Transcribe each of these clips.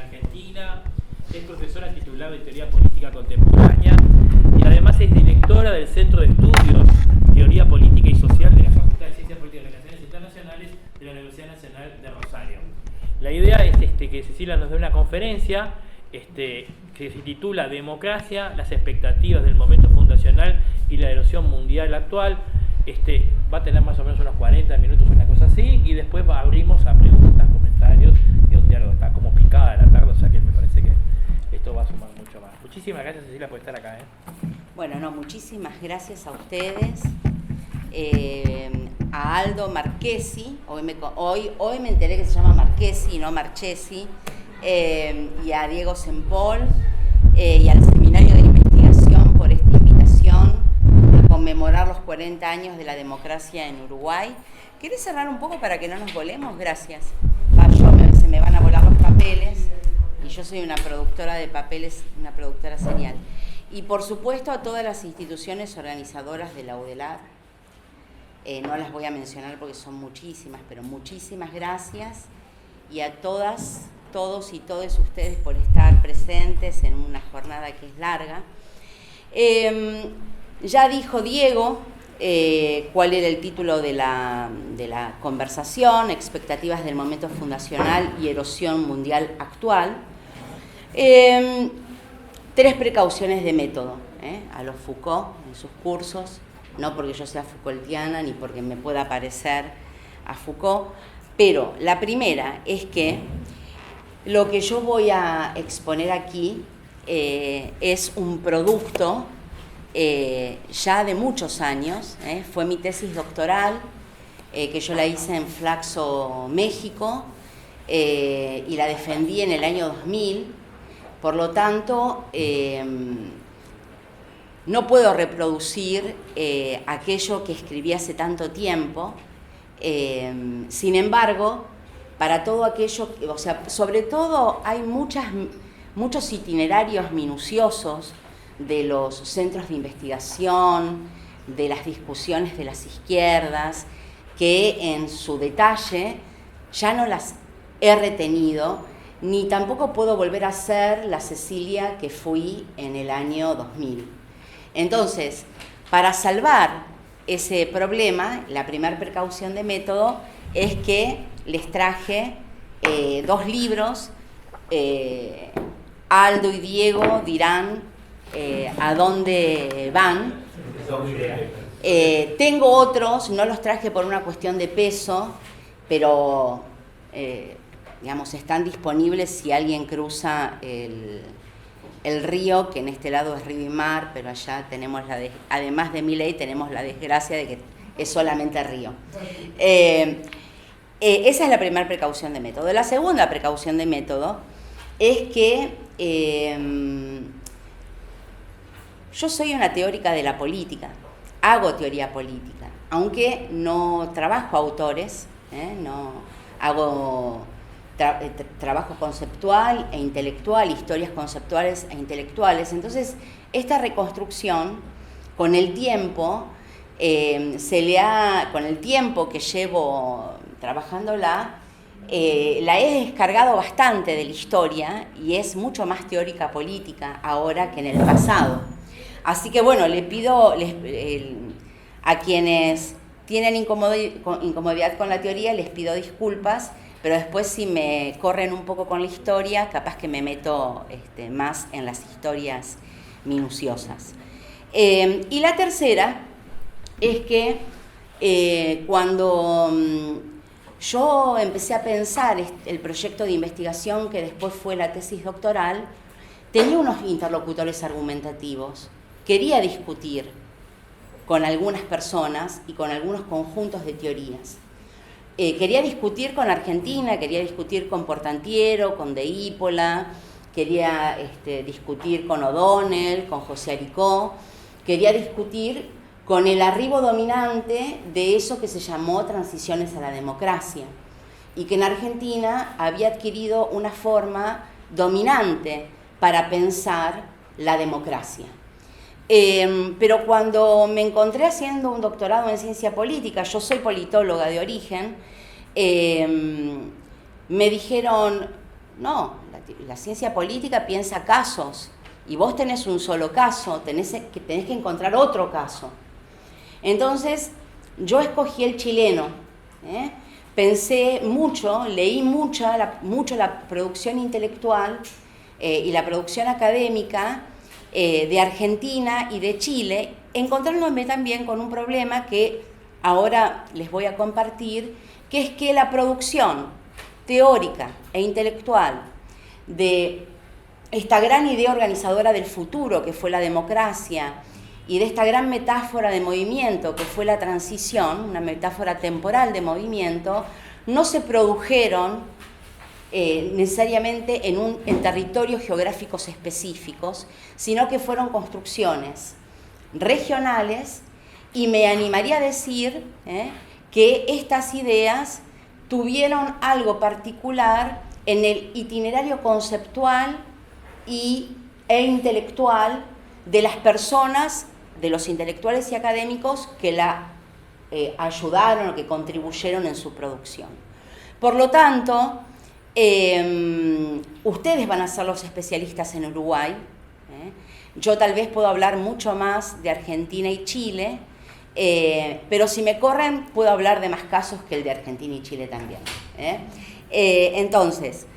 la Argentina, es profesora titulada de Teoría Política Contemporánea y además es directora del Centro de Estudios Teoría Política y Social de la Facultad de Ciencias Políticas y Relaciones Internacionales de la Universidad Nacional de Rosario. La idea es que Cecilia nos dé una conferencia que se titula Democracia, las expectativas del momento fundacional y la erosión mundial actual. Va a tener más o menos unos 40 minutos, una cosa así, y después abrimos a preguntas, comentarios, y un diálogo. Está como picada la tarde, o sea que me parece que esto va a sumar mucho más. Muchísimas gracias, Cecilia, por estar acá. Bueno, muchísimas gracias a ustedes, a Aldo Marchesi, hoy me enteré que se llama Marchesi y no Marchesi, y a Diego Sempol, y al Seminario de Investigación por esta invitación a conmemorar los 40 años de la democracia en Uruguay. ¿Querés cerrar un poco para que no nos volemos? Gracias. Se me van a volar los papeles, y yo soy una productora de papeles, una productora serial. Y por supuesto a todas las instituciones organizadoras de la UDELAR, no las voy a mencionar porque son muchísimas, pero muchísimas gracias, y a todas, todos y todas ustedes por estar presentes en una jornada que es larga. Ya dijo Diego cuál era el título de la conversación: expectativas del momento fundacional y erosión mundial actual. Tres precauciones de método, a los Foucault en sus cursos, no porque yo sea Foucaultiana ni porque me pueda parecer a Foucault, pero la primera es que lo que yo voy a exponer aquí es un producto ya de muchos años, fue mi tesis doctoral, que yo la hice en Flaxo, México, y la defendí en el año 2000. Por lo tanto, no puedo reproducir aquello que escribí hace tanto tiempo. Sin embargo, para todo aquello, o sea, sobre todo hay muchos itinerarios minuciosos de los centros de investigación, de las discusiones de las izquierdas, que en su detalle ya no las he retenido, ni tampoco puedo volver a ser la Cecilia que fui en el año 2000. Entonces, para salvar ese problema, la primera precaución de método es que les traje dos libros. Aldo y Diego dirán a dónde van. Tengo otros, no los traje por una cuestión de peso, pero digamos, están disponibles si alguien cruza el río, que en este lado es río y mar, pero allá tenemos además de Milei, tenemos la desgracia de que es solamente río. Esa es la primera precaución de método. La segunda precaución de método es que yo soy una teórica de la política, hago teoría política, aunque no trabajo autores, no hago trabajo conceptual e intelectual, historias conceptuales e intelectuales. Entonces, esta reconstrucción, con el tiempo, con el tiempo que llevo trabajándola, la he descargado bastante de la historia y es mucho más teórica política ahora que en el pasado. Así que bueno, le pido a quienes tienen incomodidad con la teoría, les pido disculpas, pero después si me corren un poco con la historia, capaz que me meto más en las historias minuciosas. Y la tercera es que cuando yo empecé a pensar el proyecto de investigación que después fue la tesis doctoral, tenía unos interlocutores argumentativos, quería discutir con algunas personas y con algunos conjuntos de teorías. Quería discutir con Argentina, quería discutir con Portantiero, con De Ípola, quería discutir con O'Donnell, con José Aricó, quería discutir con el arribo dominante de eso que se llamó transiciones a la democracia y que en Argentina había adquirido una forma dominante para pensar la democracia. Pero cuando me encontré haciendo un doctorado en ciencia política, yo soy politóloga de origen, me dijeron, No, la ciencia política piensa casos, y vos tenés un solo caso, tenés que encontrar otro caso. Entonces, yo escogí el chileno, pensé mucho, leí mucho la producción intelectual y la producción académica de Argentina y de Chile, encontrándome también con un problema que ahora les voy a compartir, que es que la producción teórica e intelectual de esta gran idea organizadora del futuro que fue la democracia y de esta gran metáfora de movimiento que fue la transición, una metáfora temporal de movimiento, no se produjeron necesariamente en territorios geográficos específicos, sino que fueron construcciones regionales, y me animaría a decir que estas ideas tuvieron algo particular en el itinerario conceptual e intelectual de las personas, de los intelectuales y académicos que la ayudaron o que contribuyeron en su producción. Por lo tanto, ustedes van a ser los especialistas en Uruguay. Yo tal vez puedo hablar mucho más de Argentina y Chile, pero si me corren puedo hablar de más casos que el de Argentina y Chile también. Entonces,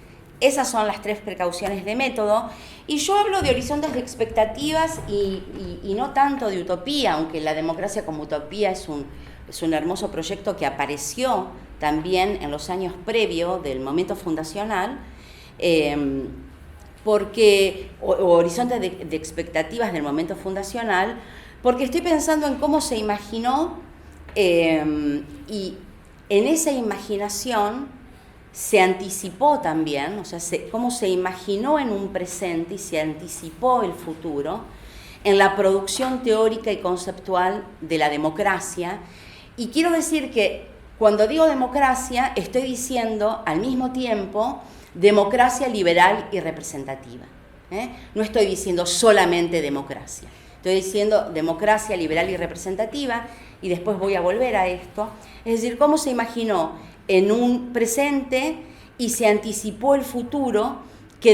esas son las 3 precauciones de método, y yo hablo de horizontes de expectativas y no tanto de utopía, aunque la democracia como utopía es un hermoso proyecto que apareció también en los años previos del momento fundacional, horizontes de expectativas del momento fundacional, porque estoy pensando en cómo se imaginó, y en esa imaginación se anticipó también, o sea, cómo se imaginó en un presente y se anticipó el futuro en la producción teórica y conceptual de la democracia. Y quiero decir que cuando digo democracia, estoy diciendo al mismo tiempo democracia liberal y representativa. No estoy diciendo solamente democracia, estoy diciendo democracia liberal y representativa, y después voy a volver a esto. Es decir, cómo se imaginó en un presente y se anticipó el futuro que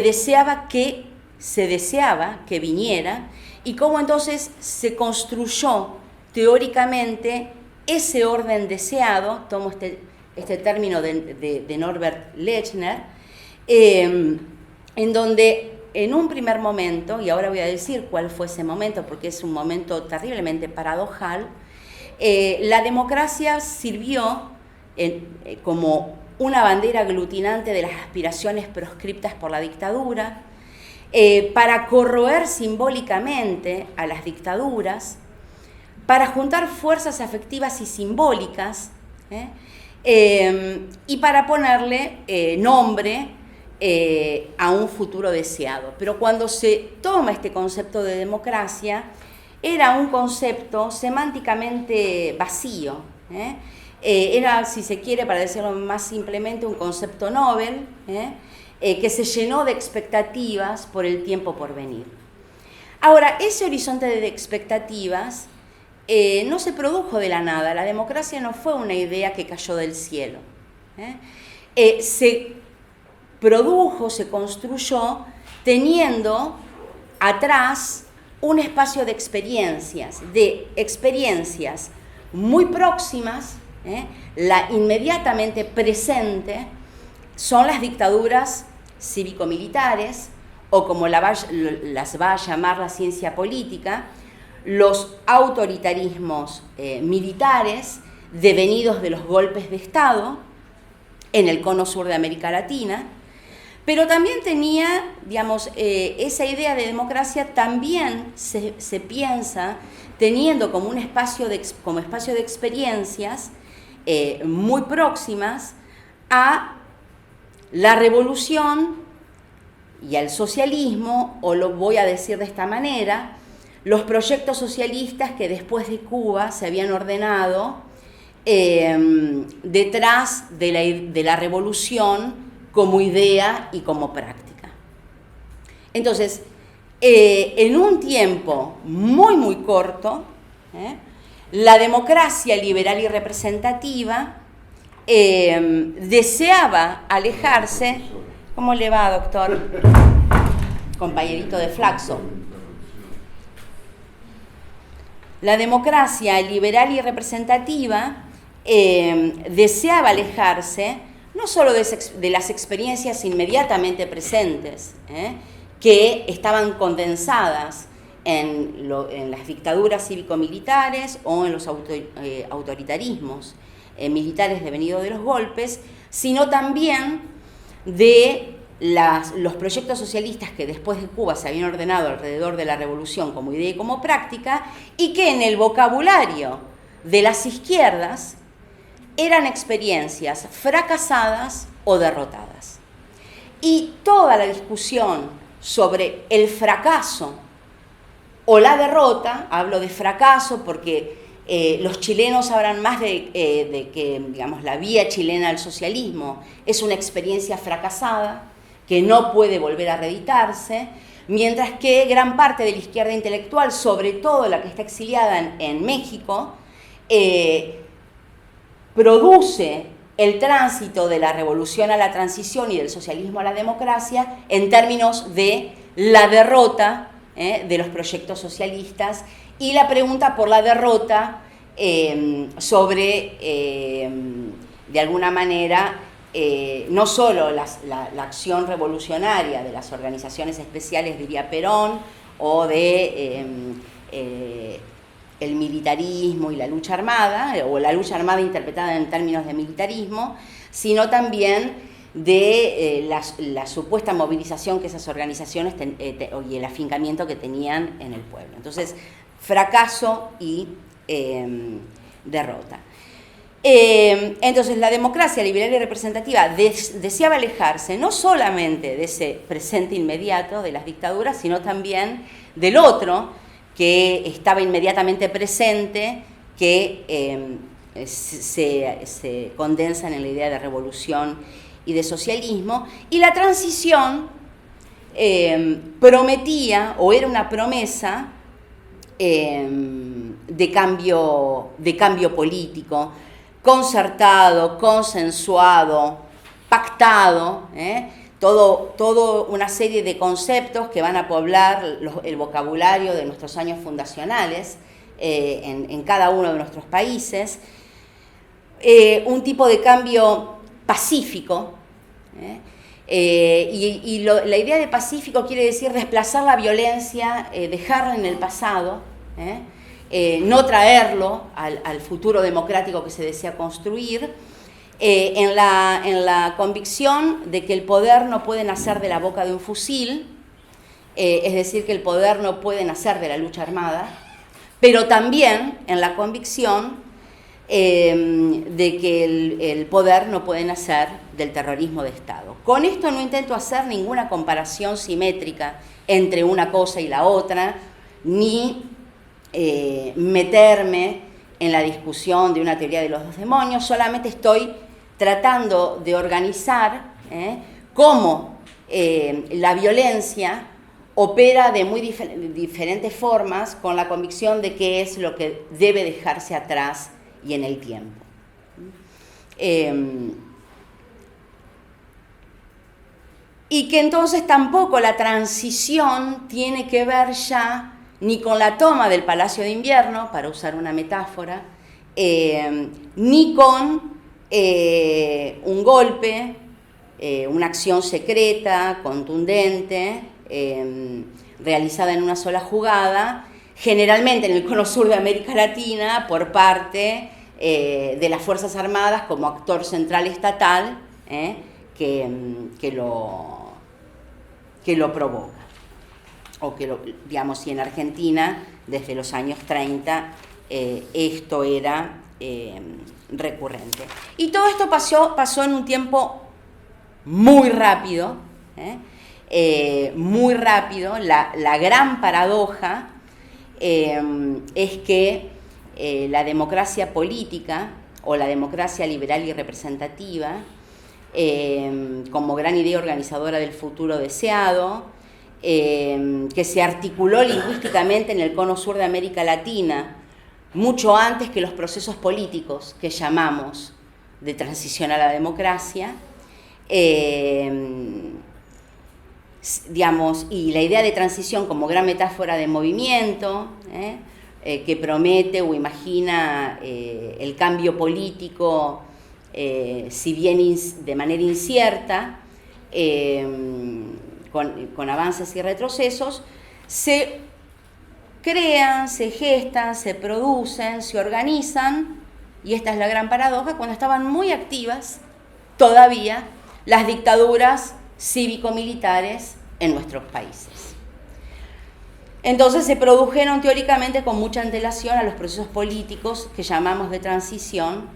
se deseaba que viniera, y cómo entonces se construyó teóricamente ese orden deseado. Tomo este término de Norbert Lechner, en donde en un primer momento, y ahora voy a decir cuál fue ese momento porque es un momento terriblemente paradojal, la democracia sirvió como una bandera aglutinante de las aspiraciones proscriptas por la dictadura, para corroer simbólicamente a las dictaduras, para juntar fuerzas afectivas y simbólicas, y para ponerle nombre a un futuro deseado. Pero cuando se toma este concepto de democracia, era un concepto semánticamente vacío, era, si se quiere, para decirlo más simplemente, un concepto Nobel, que se llenó de expectativas por el tiempo por venir. Ahora, ese horizonte de expectativas no se produjo de la nada. La democracia no fue una idea que cayó del cielo. Se produjo, se construyó teniendo atrás un espacio de experiencias muy próximas. La inmediatamente presente son las dictaduras cívico-militares, o como las va a llamar la ciencia política, los autoritarismos militares devenidos de los golpes de Estado en el cono sur de América Latina. Pero también tenía, digamos, esa idea de democracia también se piensa teniendo como un espacio de experiencias muy próximas a la revolución y al socialismo, o lo voy a decir de esta manera, los proyectos socialistas que después de Cuba se habían ordenado detrás de la revolución como idea y como práctica. Entonces, en un tiempo muy, muy corto, la democracia liberal y representativa deseaba alejarse. ¿Cómo le va, doctor? Compañerito de Flaxo. La democracia liberal y representativa deseaba alejarse no solo de las experiencias inmediatamente presentes, que estaban condensadas en las dictaduras cívico-militares o en los autoritarismos militares devenidos de los golpes, sino también de los proyectos socialistas que después de Cuba se habían ordenado alrededor de la revolución como idea y como práctica, y que en el vocabulario de las izquierdas eran experiencias fracasadas o derrotadas. Y toda la discusión sobre el fracaso o la derrota, hablo de fracaso porque los chilenos hablan más de que, digamos, la vía chilena al socialismo es una experiencia fracasada que no puede volver a reeditarse, mientras que gran parte de la izquierda intelectual, sobre todo la que está exiliada en México, produce el tránsito de la revolución a la transición y del socialismo a la democracia en términos de la derrota de los proyectos socialistas y la pregunta por la derrota sobre, de alguna manera, no solo la acción revolucionaria de las organizaciones especiales, diría Perón, o de el militarismo y la lucha armada, o la lucha armada interpretada en términos de militarismo, sino también de la supuesta movilización que esas organizaciones y el afincamiento que tenían en el pueblo. Entonces, fracaso y derrota. Entonces, la democracia liberal y representativa deseaba alejarse no solamente de ese presente inmediato de las dictaduras, sino también del otro que estaba inmediatamente presente, que se condensan en la idea de revolución y de socialismo, y la transición prometía, o era una promesa de cambio político, concertado, consensuado, pactado, todo una serie de conceptos que van a poblar el vocabulario de nuestros años fundacionales en cada uno de nuestros países, un tipo de cambio pacífico, la idea de pacífico quiere decir desplazar la violencia, dejarla en el pasado, no traerlo al futuro democrático que se desea construir, en la convicción de que el poder no puede nacer de la boca de un fusil, es decir, que el poder no puede nacer de la lucha armada, pero también en la convicción de que el poder no puede nacer del terrorismo de Estado. Con esto no intento hacer ninguna comparación simétrica entre una cosa y la otra, ni meterme en la discusión de una teoría de los dos demonios, solamente estoy tratando de organizar cómo la violencia opera de muy diferentes formas con la convicción de qué es lo que debe dejarse atrás y en el tiempo. Y que entonces tampoco la transición tiene que ver ya ni con la toma del Palacio de Invierno, para usar una metáfora, ni con un golpe, una acción secreta, contundente, realizada en una sola jugada, generalmente en el cono sur de América Latina, por parte de las Fuerzas Armadas como actor central estatal que lo provoca. O que, digamos, si en Argentina, desde los años 30, esto era recurrente. Y todo esto pasó en un tiempo muy rápido, muy rápido. La gran paradoja es que la democracia política o la democracia liberal y representativa, como gran idea organizadora del futuro deseado, que se articuló lingüísticamente en el cono sur de América Latina mucho antes que los procesos políticos que llamamos de transición a la democracia, digamos, y la idea de transición como gran metáfora de movimiento, que promete o imagina el cambio político, si bien de manera incierta, con avances y retrocesos, se crean, se gestan, se producen, se organizan, y esta es la gran paradoja, cuando estaban muy activas todavía las dictaduras cívico-militares en nuestros países. Entonces se produjeron teóricamente con mucha antelación a los procesos políticos que llamamos de transición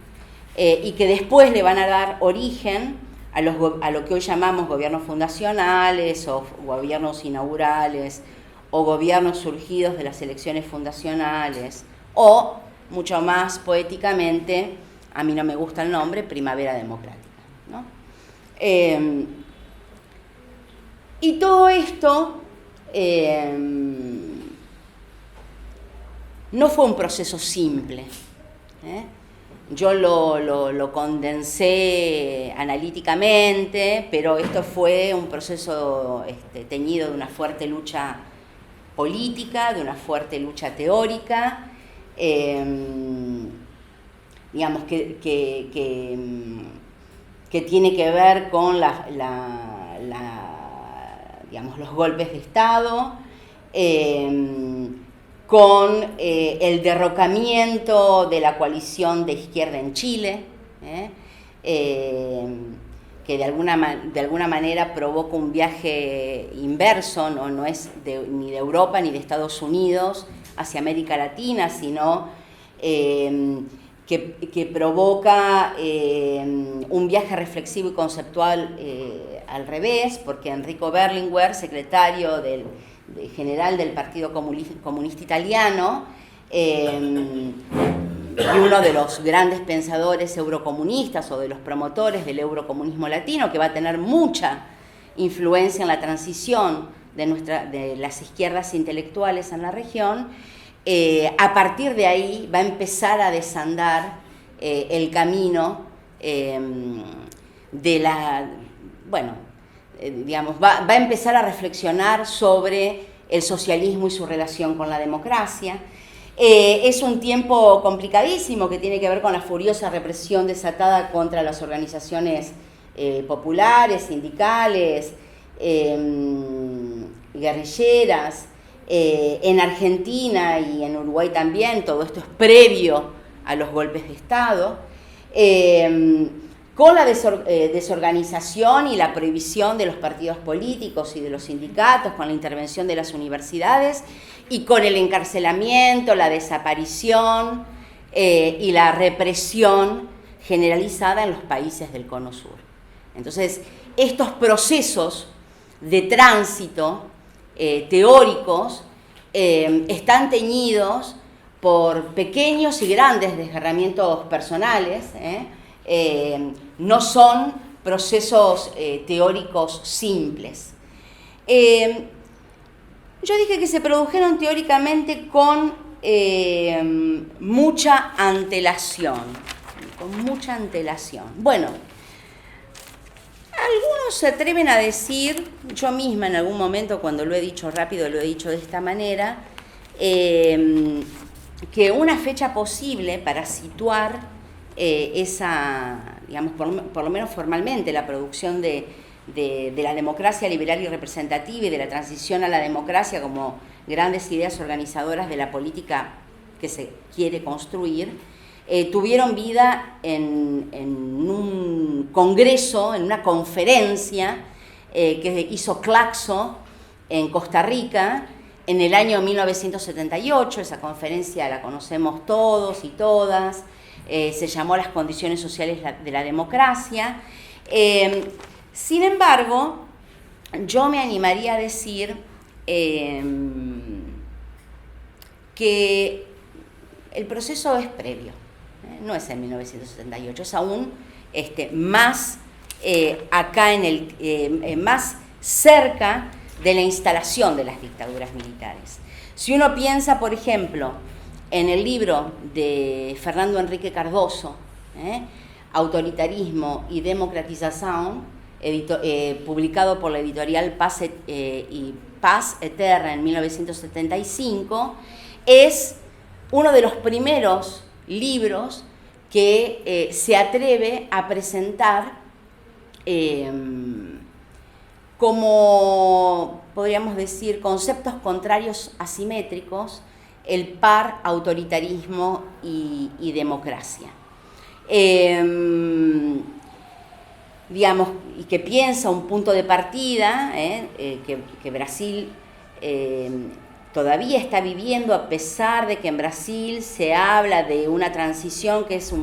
y que después le van a dar origen a lo que hoy llamamos gobiernos fundacionales o gobiernos inaugurales o gobiernos surgidos de las elecciones fundacionales o, mucho más poéticamente, a mí no me gusta el nombre, primavera democrática, ¿no? Y todo esto no fue un proceso simple. Yo lo condensé analíticamente, pero esto fue un proceso teñido de una fuerte lucha política, de una fuerte lucha teórica, digamos que tiene que ver con digamos, los golpes de Estado, con el derrocamiento de la coalición de izquierda en Chile, que de alguna manera provoca un viaje inverso, no es ni de Europa ni de Estados Unidos hacia América Latina, sino que provoca un viaje reflexivo y conceptual al revés, porque Enrico Berlinguer, secretario general del Partido Comunista Italiano, y uno de los grandes pensadores eurocomunistas o de los promotores del eurocomunismo latino, que va a tener mucha influencia en la transición de las izquierdas intelectuales en la región, a partir de ahí va a empezar a desandar el camino de la... digamos, va a empezar a reflexionar sobre el socialismo y su relación con la democracia. Es un tiempo complicadísimo que tiene que ver con la furiosa represión desatada contra las organizaciones populares, sindicales, guerrilleras, en Argentina y en Uruguay también. Todo esto es previo a los golpes de Estado. Con la desorganización y la prohibición de los partidos políticos y de los sindicatos, con la intervención de las universidades y con el encarcelamiento, la desaparición y la represión generalizada en los países del Cono Sur. Entonces, estos procesos de tránsito teóricos están teñidos por pequeños y grandes desgarramientos personales, no son procesos teóricos simples. Yo dije que se produjeron teóricamente con mucha antelación. Bueno, algunos se atreven a decir, yo misma en algún momento cuando lo he dicho rápido lo he dicho de esta manera, que una fecha posible para situar esa, digamos, por lo menos formalmente, la producción de la democracia liberal y representativa y de la transición a la democracia como grandes ideas organizadoras de la política que se quiere construir, tuvieron vida en un congreso, en una conferencia que hizo Claxo en Costa Rica en el año 1978. Esa conferencia la conocemos todos y todas. Se llamó Las condiciones sociales de la democracia. Sin embargo, yo me animaría a decir que el proceso es previo, no es en 1978, es aún más acá más cerca de la instalación de las dictaduras militares. Si uno piensa, por ejemplo, en el libro de Fernando Enrique Cardoso, Autoritarismo y Democratización, publicado por la editorial Paz Eterna en 1975, es uno de los primeros libros que se atreve a presentar como, podríamos decir, conceptos contrarios asimétricos, el par autoritarismo y democracia. Digamos, y que piensa un punto de partida, que Brasil todavía está viviendo, a pesar de que en Brasil se habla de una transición que es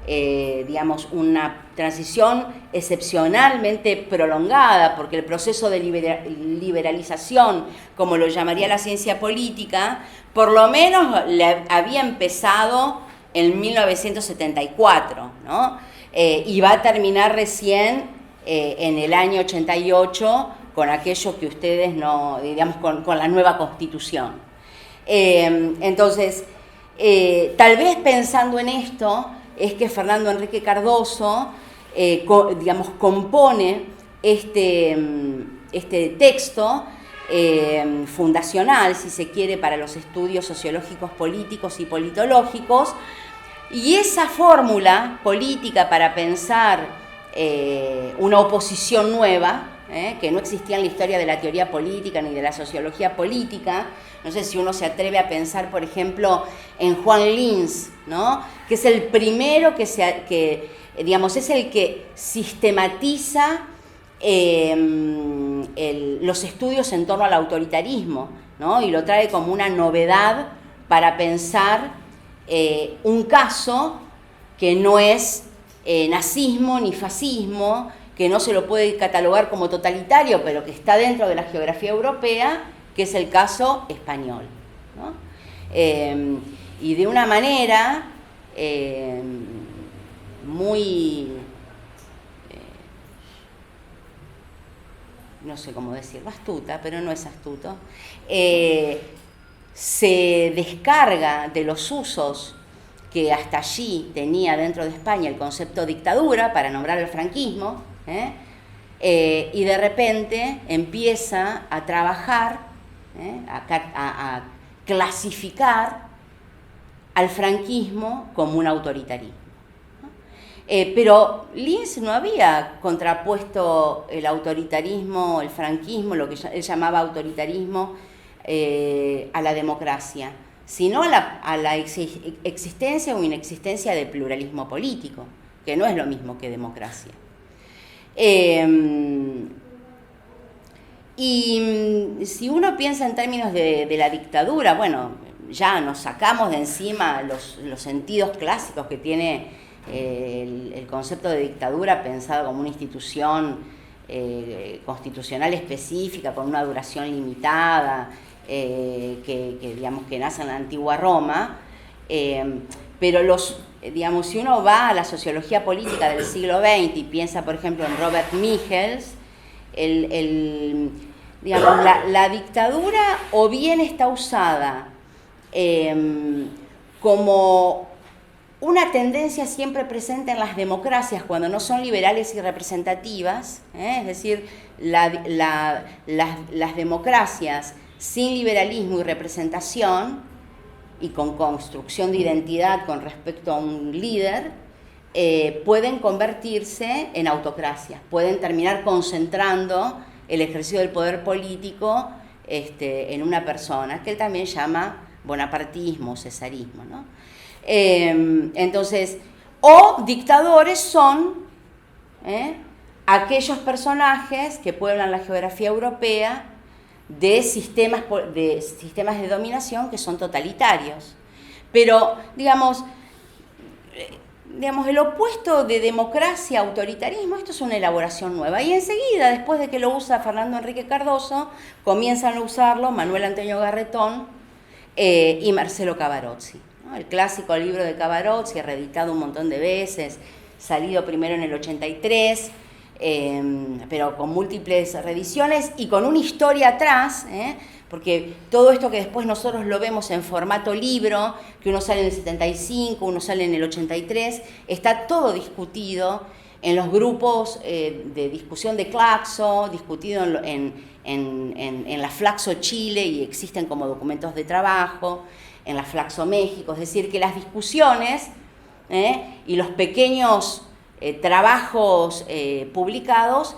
digamos, una transición excepcionalmente prolongada, porque el proceso de liberalización, como lo llamaría la ciencia política, por lo menos había empezado en 1974, ¿no? Y va a terminar recién en el año 88 con aquello que ustedes no, digamos, con la nueva Constitución. Entonces, tal vez pensando en esto, es que Fernando Enrique Cardoso, digamos, compone este texto fundacional, si se quiere, para los estudios sociológicos, políticos y politológicos, y esa fórmula política para pensar una oposición nueva, que no existía en la historia de la teoría política ni de la sociología política. No sé si uno se atreve a pensar, por ejemplo, en Juan Lins, ¿no? Que es el primero digamos, es el que sistematiza los estudios en torno al autoritarismo, ¿no? Y lo trae como una novedad para pensar un caso que no es nazismo ni fascismo, que no se lo puede catalogar como totalitario, pero que está dentro de la geografía europea, que es el caso español, ¿no? Y de una manera muy, no sé cómo decirlo, astuta, pero no es astuto, se descarga de los usos que hasta allí tenía dentro de España el concepto dictadura, para nombrar el franquismo, y de repente empieza a trabajar, a clasificar al franquismo como un autoritarismo. Pero Lins no había contrapuesto el autoritarismo, el franquismo, lo que él llamaba autoritarismo, a la democracia, sino a la existencia o inexistencia de pluralismo político, que no es lo mismo que democracia. Y si uno piensa en términos de la dictadura, bueno, ya nos sacamos de encima los sentidos clásicos que tiene el concepto de dictadura, pensado como una institución constitucional específica con una duración limitada, digamos, que nace en la antigua Roma, pero digamos, si uno va a la sociología política del siglo XX y piensa, por ejemplo, en Robert Michels, digamos, la dictadura o bien está usada como una tendencia siempre presente en las democracias cuando no son liberales y representativas, es decir, las democracias sin liberalismo y representación y con construcción de identidad con respecto a un líder, pueden convertirse en autocracias, pueden terminar concentrando el ejercicio del poder político en una persona, que él también llama bonapartismo, cesarismo, ¿no? Entonces, o dictadores son aquellos personajes que pueblan la geografía europea de sistemas de dominación que son totalitarios. Pero, digamos, el opuesto de democracia, autoritarismo, esto es una elaboración nueva. Y enseguida, después de que lo usa Fernando Enrique Cardoso, comienzan a usarlo Manuel Antonio Garretón y Marcelo Cavarozzi, ¿no? El clásico libro de Cavarozzi, reeditado un montón de veces, salido primero en el 83, pero con múltiples reediciones y con una historia atrás, porque todo esto que después nosotros lo vemos en formato libro, que uno sale en el 75, uno sale en el 83, está todo discutido en los grupos de discusión de Claxo, discutido en la Flaxo Chile y existen como documentos de trabajo, en la Flaxo México, es decir, que las discusiones y los pequeños trabajos publicados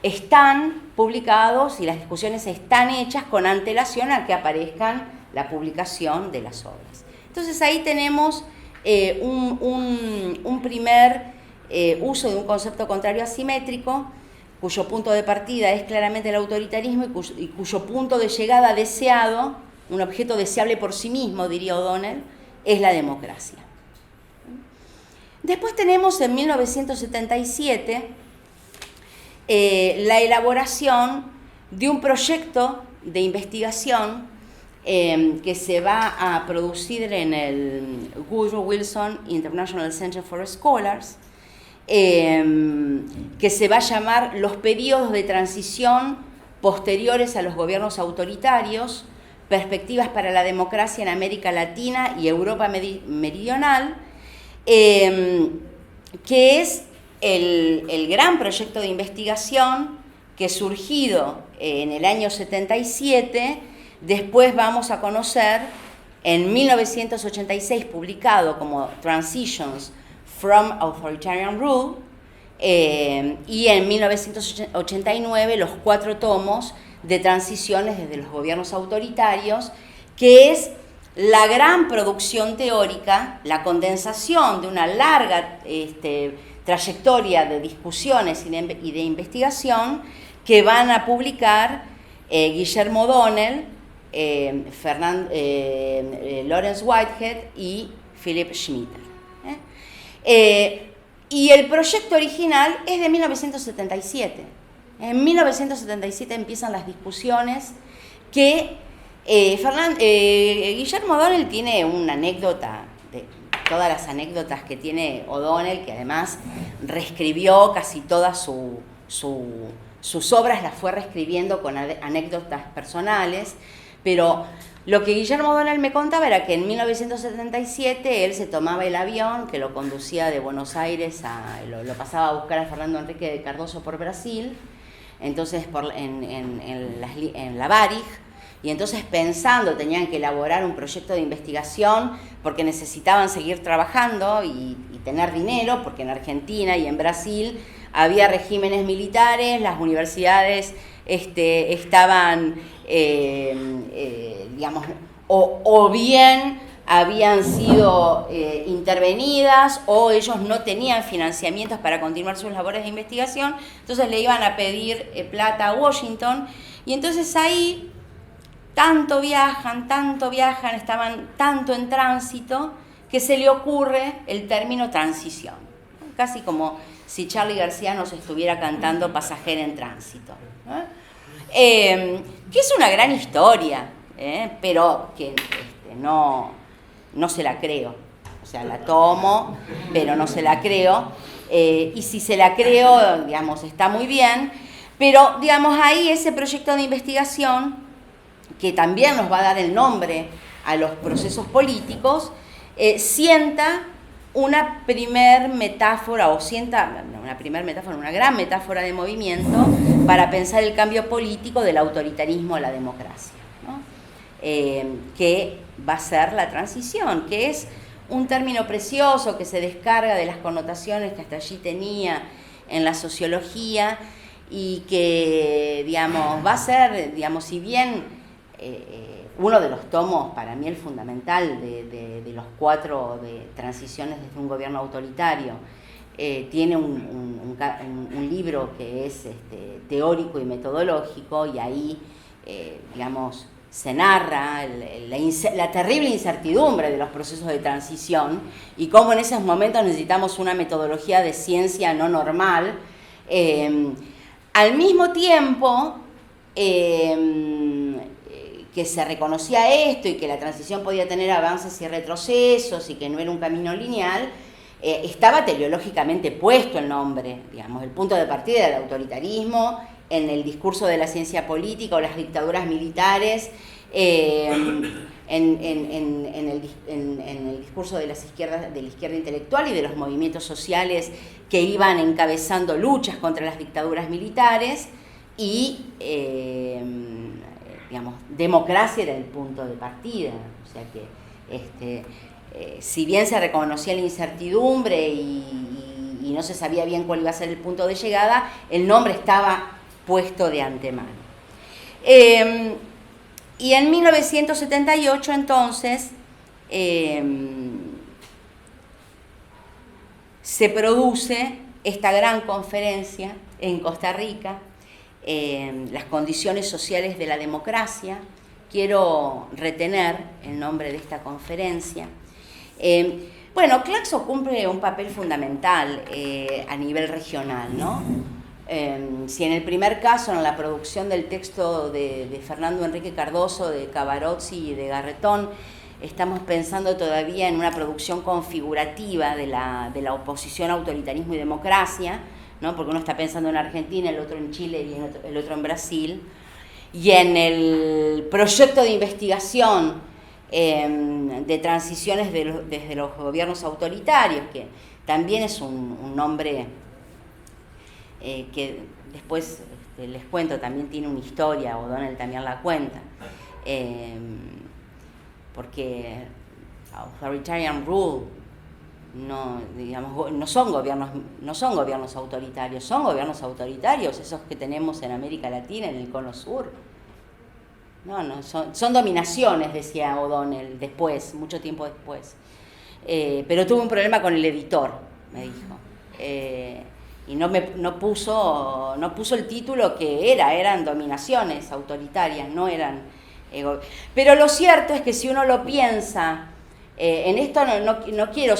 están publicados y las discusiones están hechas con antelación a que aparezcan la publicación de las obras. Entonces ahí tenemos un primer uso de un concepto contrario asimétrico, cuyo punto de partida es claramente el autoritarismo y cuyo punto de llegada deseado, un objeto deseable por sí mismo, diría O'Donnell, es la democracia. Después tenemos en 1977 la elaboración de un proyecto de investigación que se va a producir en el Woodrow Wilson International Center for Scholars, que se va a llamar Los periodos de transición posteriores a los gobiernos autoritarios, perspectivas para la democracia en América Latina y Europa Meridional, que es el gran proyecto de investigación que surgido en el año 77, después vamos a conocer en 1986 publicado como Transitions from Authoritarian Rule, y en 1989 los 4 tomos de transiciones desde los gobiernos autoritarios, que es la gran producción teórica, la condensación de una larga trayectoria de discusiones y de investigación que van a publicar Guillermo O'Donnell, Lawrence Whitehead y Philip Schmitter. Y el proyecto original es de 1977. En 1977 empiezan las discusiones que Guillermo O'Donnell tiene una anécdota, de todas las anécdotas que tiene O'Donnell, que además reescribió casi todas sus obras, las fue reescribiendo con anécdotas personales, pero lo que Guillermo O'Donnell me contaba era que en 1977 él se tomaba el avión que lo conducía de Buenos Aires, lo pasaba a buscar a Fernando Henrique de Cardoso por Brasil, entonces en la Varig, y entonces pensando, tenían que elaborar un proyecto de investigación porque necesitaban seguir trabajando y tener dinero, porque en Argentina y en Brasil había regímenes militares, las universidades estaban, digamos, o bien habían sido intervenidas o ellos no tenían financiamientos para continuar sus labores de investigación, entonces le iban a pedir plata a Washington, y entonces ahí tanto viajan, estaban tanto en tránsito que se le ocurre el término transición, casi como si Charly García nos estuviera cantando Pasajera en Tránsito, que es una gran historia, pero que no se la creo, o sea, la tomo, pero no se la creo, y si se la creo, digamos, está muy bien, pero, digamos, ahí ese proyecto de investigación, que también nos va a dar el nombre a los procesos políticos, sienta una primer metáfora, una gran metáfora de movimiento para pensar el cambio político del autoritarismo a la democracia, ¿no? Que va a ser la transición, que es un término precioso que se descarga de las connotaciones que hasta allí tenía en la sociología y que, digamos, va a ser, digamos, si bien uno de los tomos, para mí el fundamental de los 4 de transiciones desde un gobierno autoritario, tiene un libro que es teórico y metodológico, y ahí, digamos, se narra la terrible incertidumbre de los procesos de transición y cómo en esos momentos necesitamos una metodología de ciencia no normal. Al mismo tiempo que se reconocía esto y que la transición podía tener avances y retrocesos y que no era un camino lineal, estaba teleológicamente puesto el nombre, digamos, el punto de partida del autoritarismo en el discurso de la ciencia política o las dictaduras militares, En el discurso de las izquierdas, de la izquierda intelectual y de los movimientos sociales que iban encabezando luchas contra las dictaduras militares, y digamos, democracia era el punto de partida. O sea que si bien se reconocía la incertidumbre y no se sabía bien cuál iba a ser el punto de llegada, el nombre estaba puesto de antemano. Y en 1978, entonces, se produce esta gran conferencia en Costa Rica, las condiciones sociales de la democracia. Quiero retener el nombre de esta conferencia. Bueno, Claxo cumple un papel fundamental a nivel regional, ¿no? Si en el primer caso, en la producción del texto de Fernando Enrique Cardoso, de Cavarozzi y de Garretón, estamos pensando todavía en una producción configurativa de la oposición a autoritarismo y democracia, ¿no? Porque uno está pensando en Argentina, el otro en Chile y el otro en Brasil. Y en el proyecto de investigación de transiciones desde los gobiernos autoritarios, que también es un nombre que después les cuento, también tiene una historia, O'Donnell también la cuenta, porque authoritarian rule no son gobiernos autoritarios, son gobiernos autoritarios esos que tenemos en América Latina, en el Cono Sur. Son dominaciones, decía O'Donnell después, mucho tiempo después. Pero tuve un problema con el editor, me dijo. Y no puso el título que eran dominaciones autoritarias, no eran... Pero lo cierto es que si uno lo piensa, en esto no quiero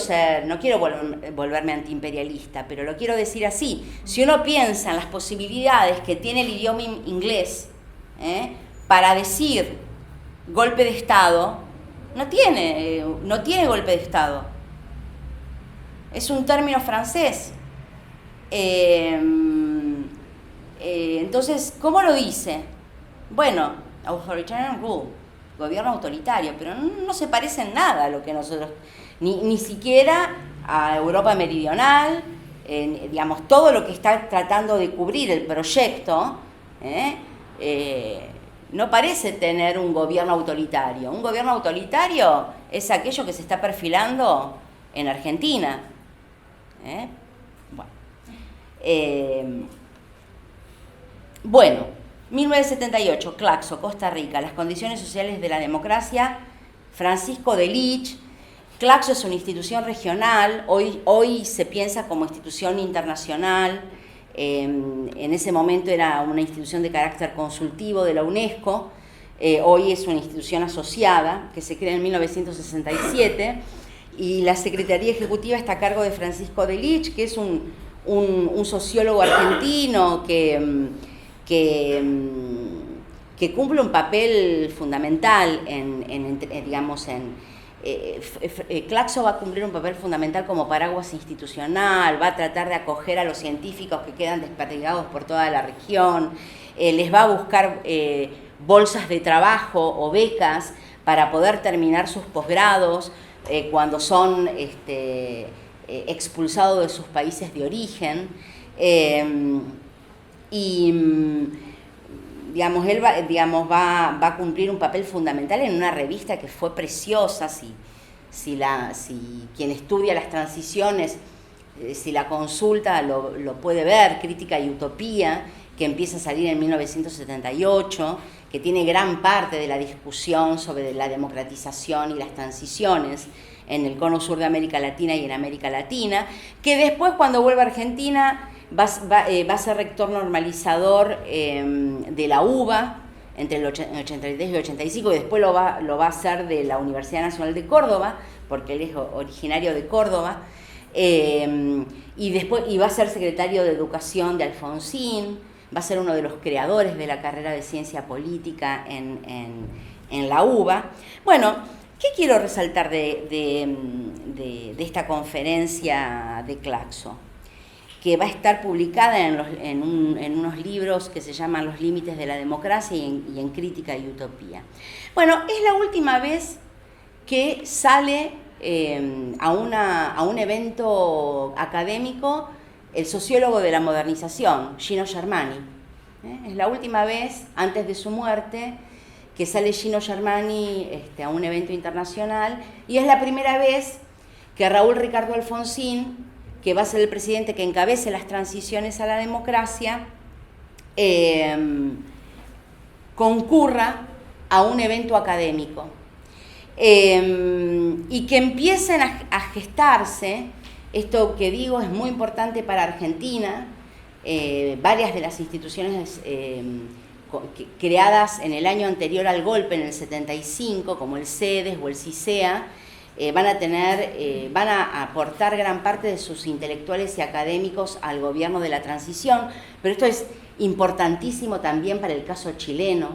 volverme antiimperialista, pero lo quiero decir así: si uno piensa en las posibilidades que tiene el idioma inglés para decir golpe de Estado, no tiene golpe de Estado. Es un término francés. Entonces, ¿cómo lo dice? Bueno, authoritarian rule, gobierno autoritario, pero no se parece en nada a lo que nosotros, ni siquiera a Europa meridional, digamos, todo lo que está tratando de cubrir el proyecto, no parece tener un gobierno autoritario. Un gobierno autoritario es aquello que se está perfilando en Argentina. Bueno, 1978, Claxo, Costa Rica, las condiciones sociales de la democracia, Francisco de Lich. Claxo es una institución regional, hoy se piensa como institución internacional. En ese momento era una institución de carácter consultivo de la UNESCO, hoy es una institución asociada que se crea en 1967, y la Secretaría Ejecutiva está a cargo de Francisco de Lich, que es un sociólogo argentino que cumple un papel fundamental Claxo va a cumplir un papel fundamental como paraguas institucional, va a tratar de acoger a los científicos que quedan desperdigados por toda la región, les va a buscar bolsas de trabajo o becas para poder terminar sus posgrados cuando son expulsados de sus países de origen. Él va a cumplir un papel fundamental en una revista que fue preciosa. Si quien estudia las transiciones, si la consulta, lo puede ver, Crítica y Utopía, que empieza a salir en 1978, que tiene gran parte de la discusión sobre la democratización y las transiciones en el cono sur de América Latina y en América Latina, que después, cuando vuelve a Argentina, va a ser rector normalizador de la UBA entre el 83 y el 85, y después lo va a hacer de la Universidad Nacional de Córdoba, porque él es originario de Córdoba, y va a ser secretario de Educación de Alfonsín, va a ser uno de los creadores de la carrera de Ciencia Política en la UBA. Bueno, ¿qué quiero resaltar de esta conferencia de Claxo? que va a estar publicada en unos libros que se llaman Los límites de la democracia y en Crítica y Utopía. Bueno, es la última vez que sale a un evento académico el sociólogo de la modernización, Gino Germani. Es la última vez, antes de su muerte, que sale Gino Germani a un evento internacional, y es la primera vez que Raúl Ricardo Alfonsín, que va a ser el presidente que encabece las transiciones a la democracia, concurra a un evento académico. Y que empiecen a gestarse, esto que digo es muy importante para Argentina, varias de las instituciones creadas en el año anterior al golpe, en el 75, como el CEDES o el CISEA, van a aportar gran parte de sus intelectuales y académicos al gobierno de la transición, pero esto es importantísimo también para el caso chileno,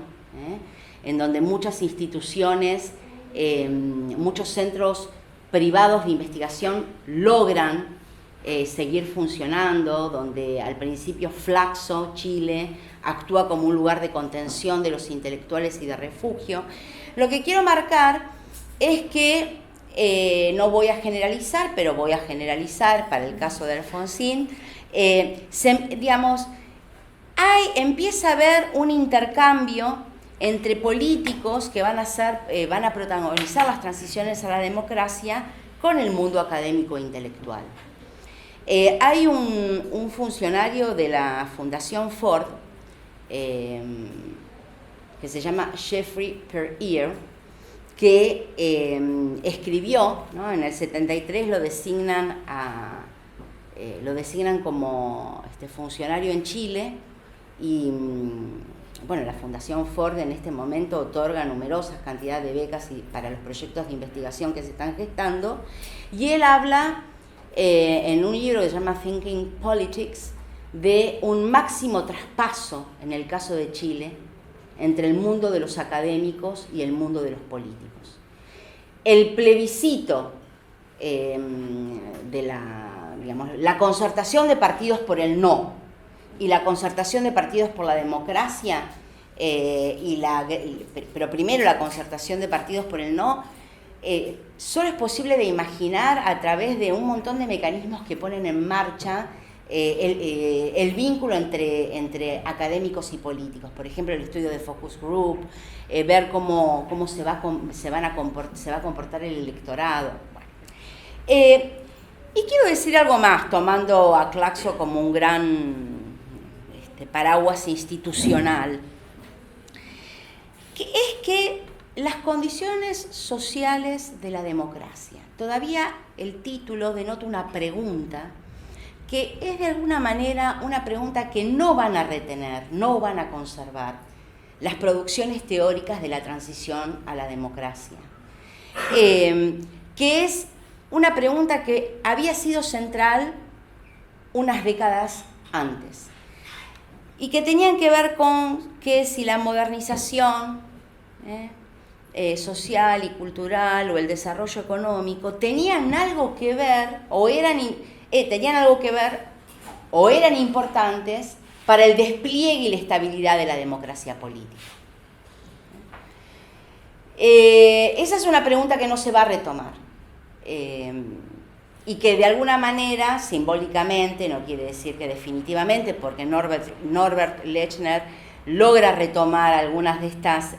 en donde muchas instituciones, muchos centros privados de investigación logran seguir funcionando, donde al principio Flaxo, Chile, actúa como un lugar de contención de los intelectuales y de refugio. Lo que quiero marcar es que no voy a generalizar, pero voy a generalizar para el caso de Alfonsín, empieza a haber un intercambio entre políticos que van a protagonizar las transiciones a la democracia con el mundo académico e intelectual. Hay un funcionario de la Fundación Ford que se llama Jeffrey Pereire, que escribió, ¿no? En el 73 lo designan como funcionario en Chile, y bueno, la Fundación Ford en este momento otorga numerosas cantidades de becas para los proyectos de investigación que se están gestando, y él habla en un libro que se llama Thinking Politics de un máximo traspaso, en el caso de Chile, entre el mundo de los académicos y el mundo de los políticos. El plebiscito de la concertación de partidos por el no y la concertación de partidos por la democracia, pero primero la concertación de partidos por el no, solo es posible de imaginar a través de un montón de mecanismos que ponen en marcha el vínculo entre académicos y políticos. Por ejemplo, el estudio de focus group, ver cómo se va a comportar el electorado. Y quiero decir algo más, tomando a Claxo como un gran paraguas institucional, que es que las condiciones sociales de la democracia, todavía el título denota una pregunta que es de alguna manera una pregunta que no van a retener, no van a conservar las producciones teóricas de la transición a la democracia, que es una pregunta que había sido central unas décadas antes y que tenían que ver con que si la modernización social y cultural o el desarrollo económico tenían algo que ver o eran importantes para el despliegue y la estabilidad de la democracia política. Esa es una pregunta que no se va a retomar y que de alguna manera, simbólicamente, no quiere decir que definitivamente, porque Norbert Lechner logra retomar algunas de estas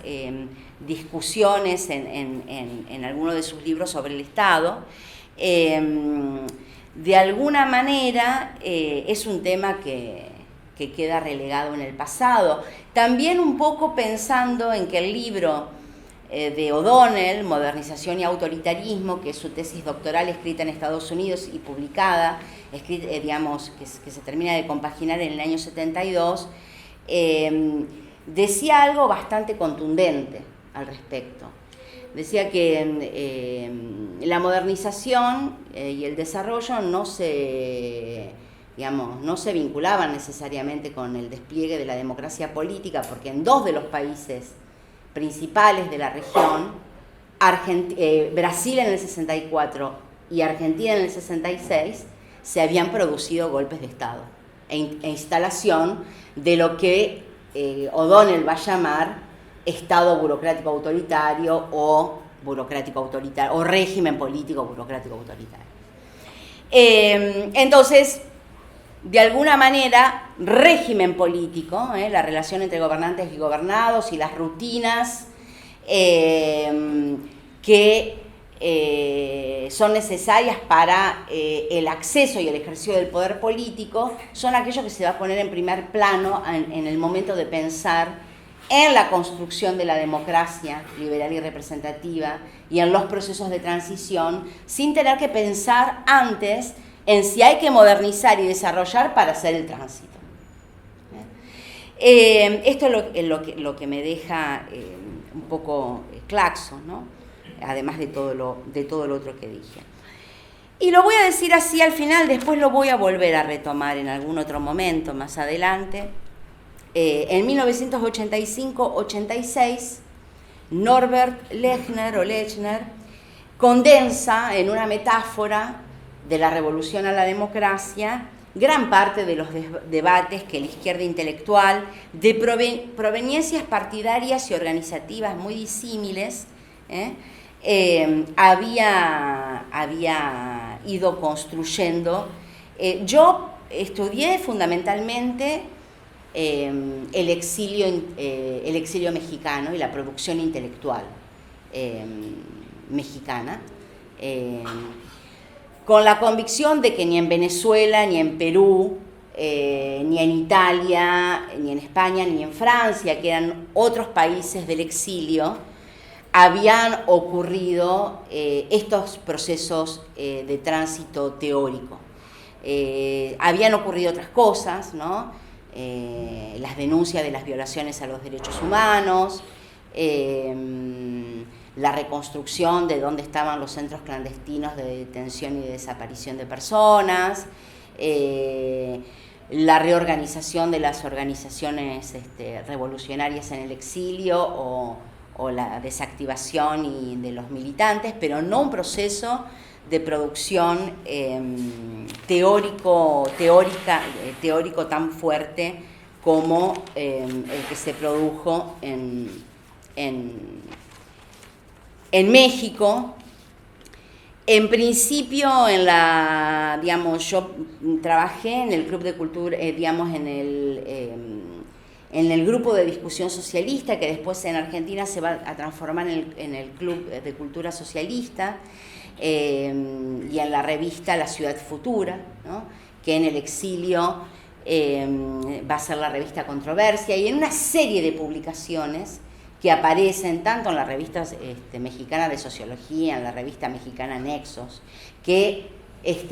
discusiones en alguno de sus libros sobre el Estado. De alguna manera es un tema que queda relegado en el pasado. También un poco pensando en que el libro de O'Donnell, Modernización y Autoritarismo, que es su tesis doctoral escrita en Estados Unidos y publicada, que se termina de compaginar en el año 72, decía algo bastante contundente al respecto. Decía que la modernización y el desarrollo no se vinculaban necesariamente con el despliegue de la democracia política, porque en dos de los países principales de la región, Brasil en el 64 y Argentina en el 66, se habían producido golpes de Estado e instalación de lo que O'Donnell va a llamar Estado burocrático autoritario o régimen político burocrático autoritario. Entonces, de alguna manera, régimen político, la relación entre gobernantes y gobernados y las rutinas que son necesarias para el acceso y el ejercicio del poder político, son aquellos que se va a poner en primer plano en el momento de pensar en la construcción de la democracia liberal y representativa y en los procesos de transición, sin tener que pensar antes en si hay que modernizar y desarrollar para hacer el tránsito. Esto es lo que me deja un poco Claxon, ¿no? Además de todo lo otro que dije. Y lo voy a decir así al final, después lo voy a volver a retomar en algún otro momento más adelante. En 1985-86, Norbert Lechner condensa en una metáfora de la revolución a la democracia gran parte de los debates que la izquierda intelectual, de proveniencias partidarias y organizativas muy disímiles, había ido construyendo. Yo estudié fundamentalmente el exilio mexicano y la producción intelectual mexicana, con la convicción de que ni en Venezuela, ni en Perú, ni en Italia, ni en España, ni en Francia, que eran otros países del exilio, habían ocurrido estos procesos de tránsito teórico. Habían ocurrido otras cosas, ¿no? Las denuncias de las violaciones a los derechos humanos, la reconstrucción de dónde estaban los centros clandestinos de detención y de desaparición de personas, la reorganización de las organizaciones revolucionarias en el exilio o la desactivación de los militantes, pero no un proceso de producción teórico tan fuerte como el que se produjo en México. En principio, yo trabajé en el Club de Cultura, en el grupo de discusión socialista, que después en Argentina se va a transformar en el Club de Cultura Socialista, y en la revista La Ciudad Futura, ¿no? Que en el exilio va a ser la revista Controversia, y en una serie de publicaciones que aparecen tanto en la revista mexicana de Sociología, en la revista mexicana Nexos, que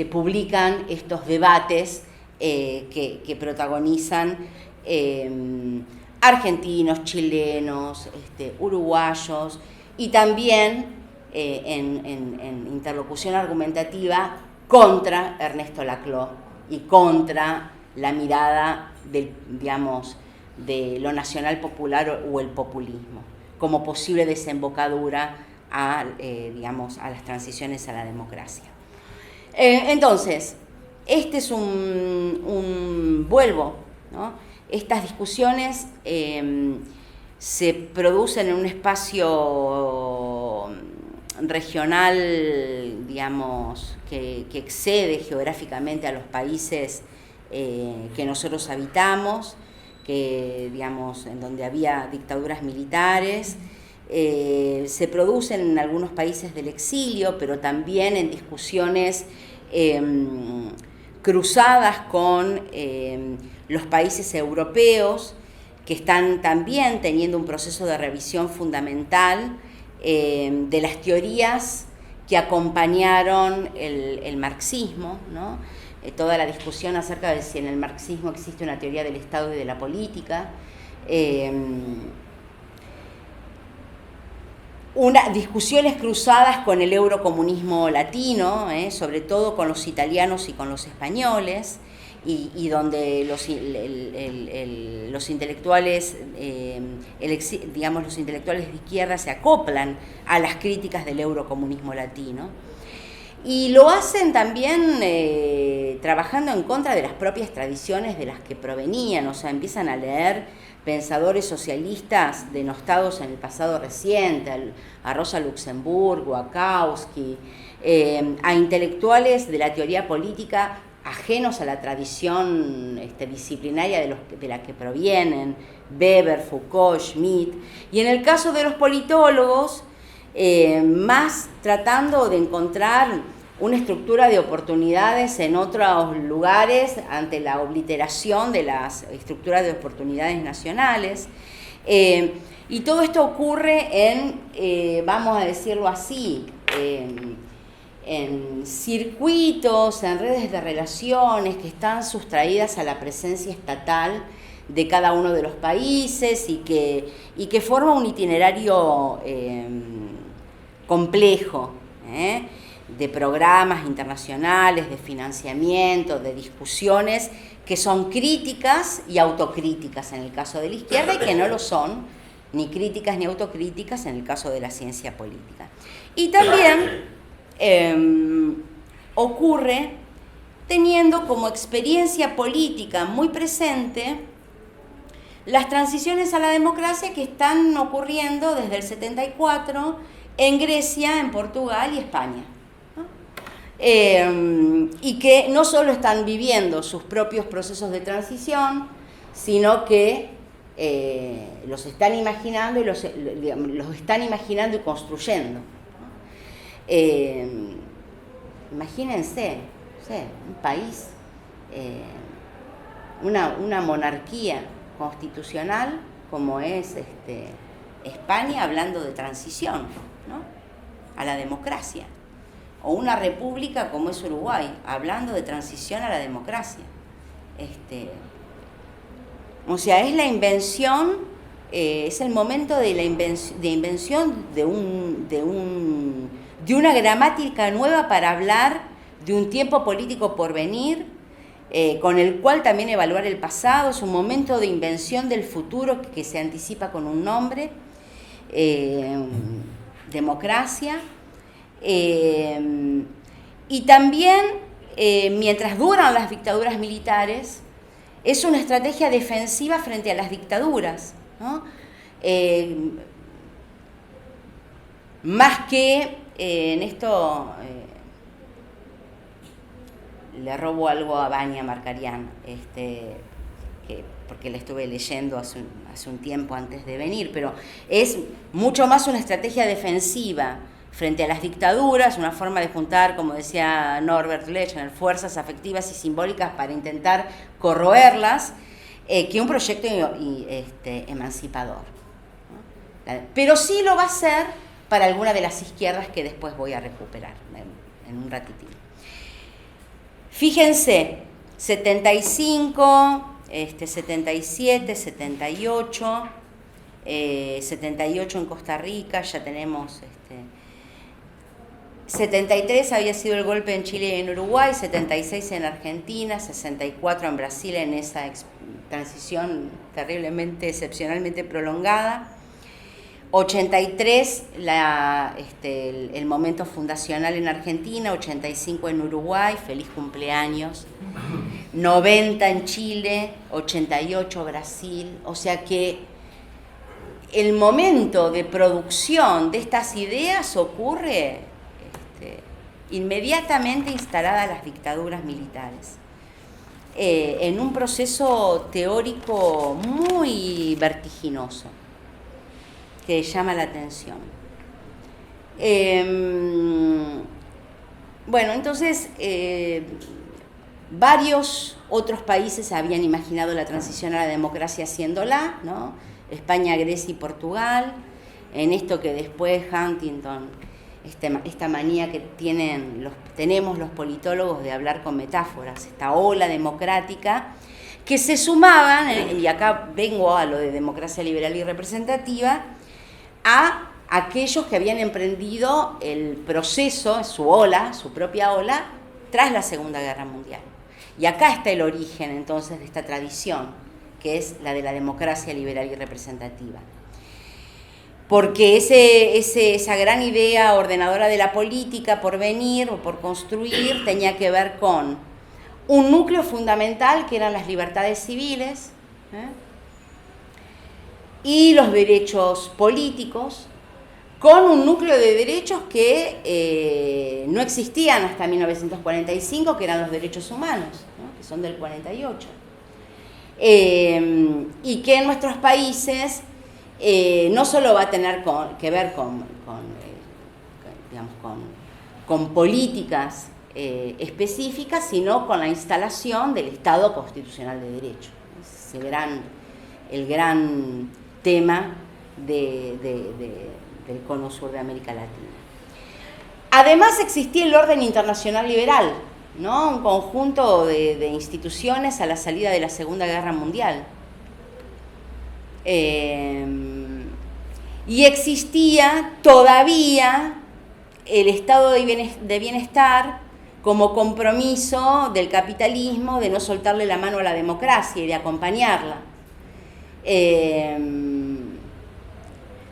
publican estos debates que protagonizan argentinos, chilenos, uruguayos, y también en interlocución argumentativa contra Ernesto Laclau y contra la mirada de lo nacional popular o el populismo, como posible desembocadura a las transiciones a la democracia. Entonces, este es vuelvo, ¿no? Estas discusiones se producen en un espacio regional, que excede geográficamente a los países que nosotros habitamos, en donde había dictaduras militares. Se producen en algunos países del exilio, pero también en discusiones cruzadas con los países europeos, que están también teniendo un proceso de revisión fundamental de las teorías que acompañaron el marxismo, ¿no? Toda la discusión acerca de si en el marxismo existe una teoría del Estado y de la política, discusiones cruzadas con el eurocomunismo latino, sobre todo con los italianos y con los españoles, y donde los intelectuales, los intelectuales de izquierda se acoplan a las críticas del eurocomunismo latino. Y lo hacen también trabajando en contra de las propias tradiciones de las que provenían, o sea, empiezan a leer pensadores socialistas denostados en el pasado reciente, a Rosa Luxemburgo, a Kautsky, a intelectuales de la teoría política ajenos a la tradición disciplinaria de la que provienen, Weber, Foucault, Schmitt, y en el caso de los politólogos, más tratando de encontrar una estructura de oportunidades en otros lugares ante la obliteración de las estructuras de oportunidades nacionales. Y todo esto ocurre en, vamos a decirlo así, en circuitos, en redes de relaciones que están sustraídas a la presencia estatal de cada uno de los países y que forma un itinerario complejo, de programas internacionales, de financiamiento, de discusiones que son críticas y autocríticas en el caso de la izquierda y que no lo son, ni críticas ni autocríticas en el caso de la ciencia política. Y también ocurre teniendo como experiencia política muy presente las transiciones a la democracia que están ocurriendo desde el 74 en Grecia, en Portugal y España. Y que no solo están viviendo sus propios procesos de transición, sino que los están imaginando y los están imaginando y construyendo. Imagínense, un país, una monarquía constitucional como es España, hablando de transición, ¿no?, a la democracia, o una república como es Uruguay, hablando de transición a la democracia. O sea, es la invención, es el momento de la invención de una gramática nueva para hablar de un tiempo político por venir, con el cual también evaluar el pasado. Es un momento de invención del futuro que se anticipa con un nombre, democracia. Y también, mientras duran las dictaduras militares, es una estrategia defensiva frente a las dictaduras, ¿no? Más que en esto, le robo algo a Vania Markarian, porque la estuve leyendo hace un tiempo antes de venir, pero es mucho más una estrategia defensiva frente a las dictaduras, una forma de juntar, como decía Norbert Lechner, fuerzas afectivas y simbólicas para intentar corroerlas, que un proyecto emancipador, ¿no? Pero sí lo va a hacer para alguna de las izquierdas que después voy a recuperar en un ratitito. Fíjense, 75, 77, 78, 78 en Costa Rica, ya tenemos... 73 había sido el golpe en Chile y en Uruguay, 76 en Argentina, 64 en Brasil en esa transición terriblemente, excepcionalmente prolongada, 83 el momento fundacional en Argentina, 85 en Uruguay, feliz cumpleaños, 90 en Chile, 88 Brasil, o sea que el momento de producción de estas ideas ocurre inmediatamente instaladas las dictaduras militares, en un proceso teórico muy vertiginoso que llama la atención. Bueno, entonces varios otros países habían imaginado la transición a la democracia haciéndola, ¿no? España, Grecia y Portugal, en esto que después Huntington, esta manía que tenemos los politólogos de hablar con metáforas, esta ola democrática, que se sumaban, y acá vengo a lo de democracia liberal y representativa, a aquellos que habían emprendido el proceso, su propia ola, tras la Segunda Guerra Mundial. Y acá está el origen, entonces, de esta tradición, que es la de la democracia liberal y representativa. Porque esa gran idea ordenadora de la política por venir o por construir tenía que ver con un núcleo fundamental que eran las libertades civiles, y los derechos políticos, con un núcleo de derechos que no existían hasta 1945, que eran los derechos humanos, ¿no? Que son del 48. Y que en nuestros países no solo va a tener que ver con políticas específicas, sino con la instalación del Estado constitucional de derecho. Ese el gran tema del cono sur de América Latina. Además existía el orden internacional liberal, ¿no? Un conjunto de instituciones a la salida de la Segunda Guerra Mundial. Y existía todavía el estado de bienestar como compromiso del capitalismo de no soltarle la mano a la democracia y de acompañarla.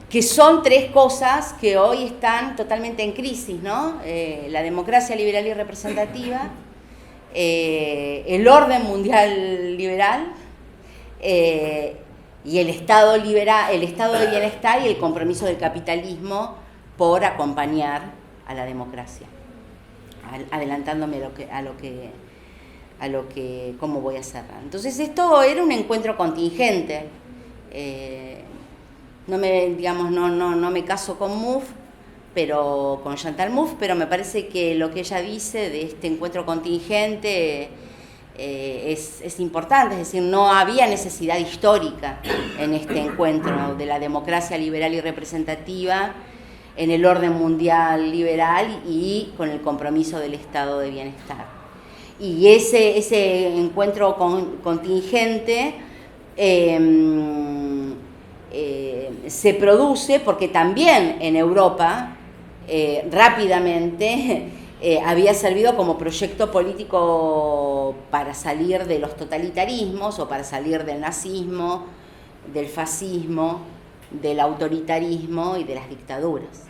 Que son tres cosas que hoy están totalmente en crisis, ¿no? La democracia liberal y representativa, el orden mundial liberal y el Estado liberal, el Estado de bienestar y el compromiso del capitalismo por acompañar a la democracia. Adelantándome a lo que cómo voy a cerrar. Entonces esto era un encuentro contingente. No me caso con Mouffe, pero con Chantal Mouffe, pero me parece que lo que ella dice de este encuentro contingente es importante, es decir, no había necesidad histórica en este encuentro de la democracia liberal y representativa en el orden mundial liberal y con el compromiso del estado de bienestar. Y ese encuentro contingente se produce porque también en Europa rápidamente había servido como proyecto político para salir de los totalitarismos o para salir del nazismo, del fascismo, del autoritarismo y de las dictaduras.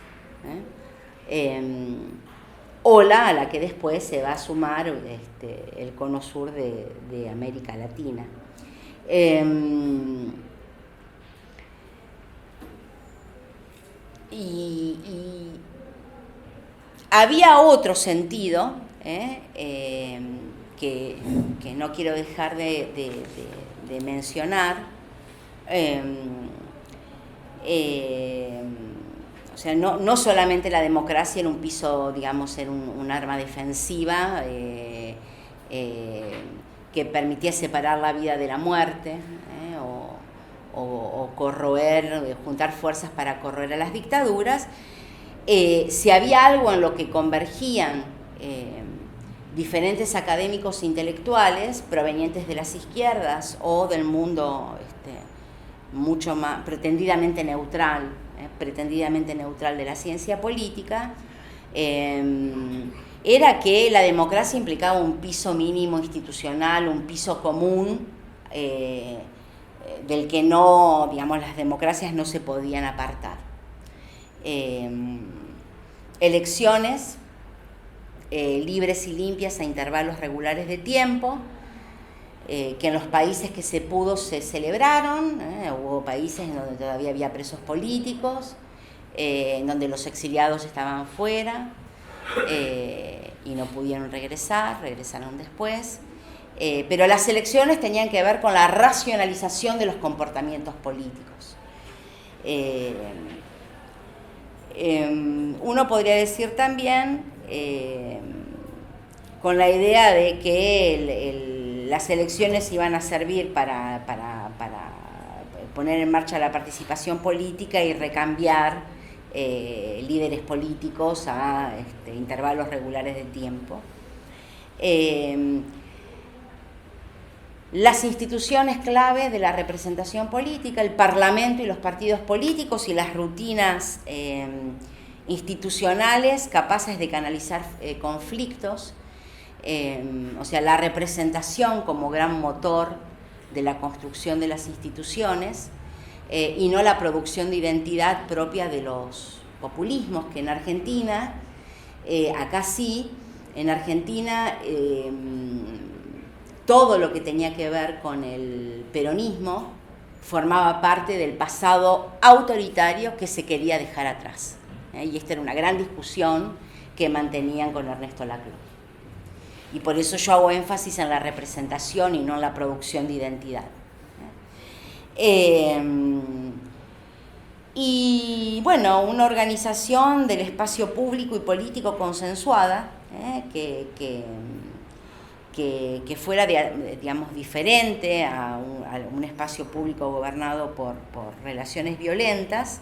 Ola a la que después se va a sumar el cono sur de América Latina. Y había otro sentido que no quiero dejar de mencionar. O sea, no solamente la democracia era un piso, digamos, era un arma defensiva que permitía separar la vida de la muerte, o corroer, juntar fuerzas para corroer a las dictaduras. Si había algo en lo que convergían diferentes académicos intelectuales provenientes de las izquierdas o del mundo mucho más pretendidamente neutral de la ciencia política, era que la democracia implicaba un piso mínimo institucional, un piso común, del que no, digamos, las democracias no se podían apartar. Elecciones libres y limpias a intervalos regulares de tiempo, que en los países que se pudo se celebraron. Hubo países donde todavía había presos políticos, donde los exiliados estaban fuera y no pudieron regresaron después. Pero las elecciones tenían que ver con la racionalización de los comportamientos políticos. Uno podría decir también, con la idea de que las elecciones iban a servir para poner en marcha la participación política y recambiar líderes políticos a intervalos regulares de tiempo. Las instituciones clave de la representación política, el Parlamento y los partidos políticos y las rutinas institucionales capaces de canalizar conflictos, o sea, la representación como gran motor de la construcción de las instituciones y no la producción de identidad propia de los populismos, que en Argentina, acá sí, en Argentina todo lo que tenía que ver con el peronismo formaba parte del pasado autoritario que se quería dejar atrás. Y esta era una gran discusión que mantenían con Ernesto Laclau. Y por eso yo hago énfasis en la representación y no en la producción de identidad. Y bueno, una organización del espacio público y político consensuada, que fuera, digamos, diferente a un espacio público gobernado por relaciones violentas,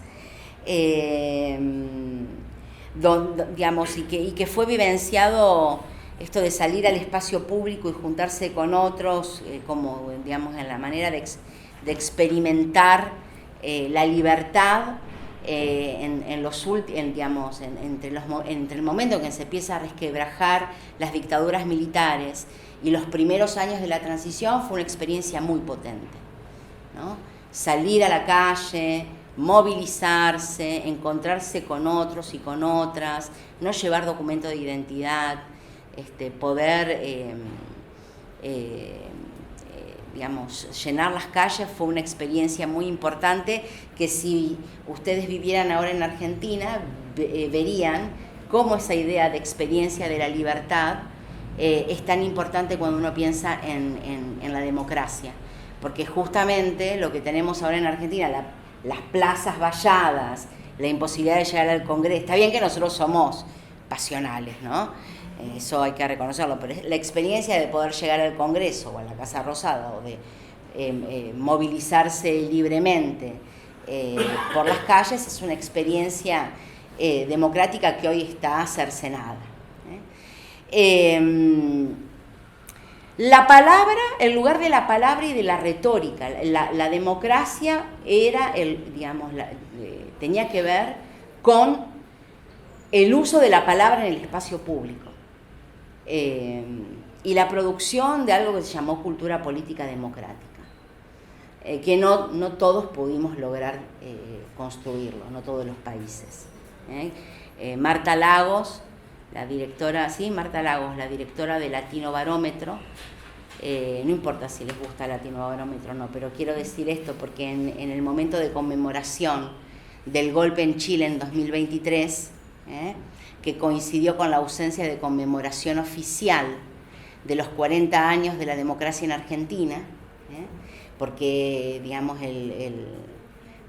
digamos, y que fue vivenciado esto de salir al espacio público y juntarse con otros, como, digamos, en la manera de experimentar la libertad entre el momento en que se empieza a resquebrajar las dictaduras militares y los primeros años de la transición, fue una experiencia muy potente, ¿no? Salir a la calle, movilizarse, encontrarse con otros y con otras, no llevar documento de identidad, poder digamos, llenar las calles, fue una experiencia muy importante que si ustedes vivieran ahora en Argentina, verían cómo esa idea de experiencia de la libertad es tan importante cuando uno piensa en la democracia. Porque justamente lo que tenemos ahora en Argentina, las plazas valladas, la imposibilidad de llegar al Congreso, está bien que nosotros somos pasionales, ¿no? Eso hay que reconocerlo, pero la experiencia de poder llegar al Congreso o a la Casa Rosada o de movilizarse libremente por las calles es una experiencia democrática que hoy está cercenada. La palabra, el lugar de la palabra y de la retórica, la democracia era, tenía que ver con el uso de la palabra en el espacio público. Y la producción de algo que se llamó cultura política democrática, que no todos pudimos lograr construirlo, no todos los países. Marta Lagos, la directora de Latino Barómetro, no importa si les gusta Latino Barómetro o no, pero quiero decir esto porque en el momento de conmemoración del golpe en Chile en 2023, que coincidió con la ausencia de conmemoración oficial de los 40 años de la democracia en Argentina, porque, digamos,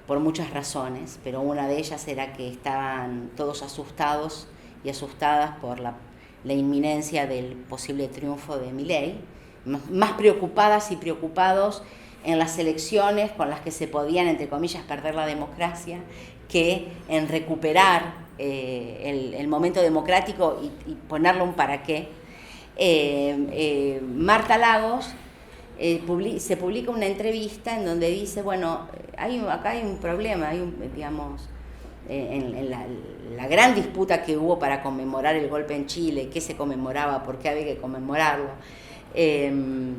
por muchas razones, pero una de ellas era que estaban todos asustados y asustadas por la inminencia del posible triunfo de Milei, más preocupadas y preocupados en las elecciones con las que se podían, entre comillas, perder la democracia, que en recuperar el momento democrático y ponerle un para qué. Marta Lagos se publica una entrevista en donde dice, bueno, acá hay un problema, digamos, en la gran disputa que hubo para conmemorar el golpe en Chile, qué se conmemoraba, por qué había que conmemorarlo, que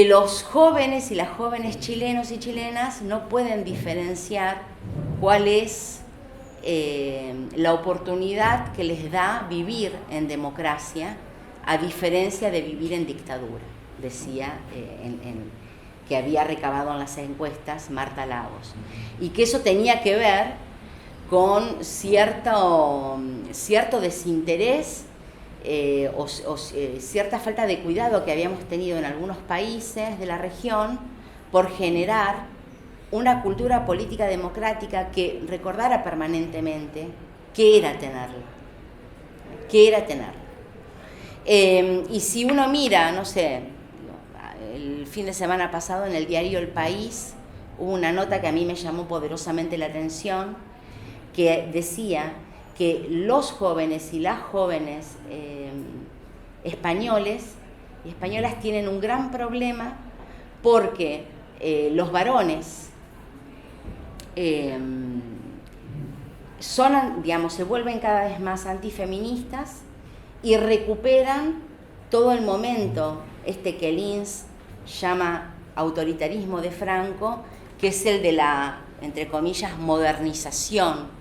los jóvenes y las jóvenes chilenos y chilenas no pueden diferenciar cuál es la oportunidad que les da vivir en democracia a diferencia de vivir en dictadura, decía que había recabado en las encuestas Marta Lagos, y que eso tenía que ver con cierto desinterés o cierta falta de cuidado que habíamos tenido en algunos países de la región por generar una cultura política democrática que recordara permanentemente qué era tenerla. Y si uno mira, no sé, el fin de semana pasado en el diario El País hubo una nota que a mí me llamó poderosamente la atención, que decía que los jóvenes y las jóvenes españoles y españolas tienen un gran problema porque los varones se vuelven cada vez más antifeministas y recuperan todo el momento que Lins llama autoritarismo de Franco, que es el de la, entre comillas, modernización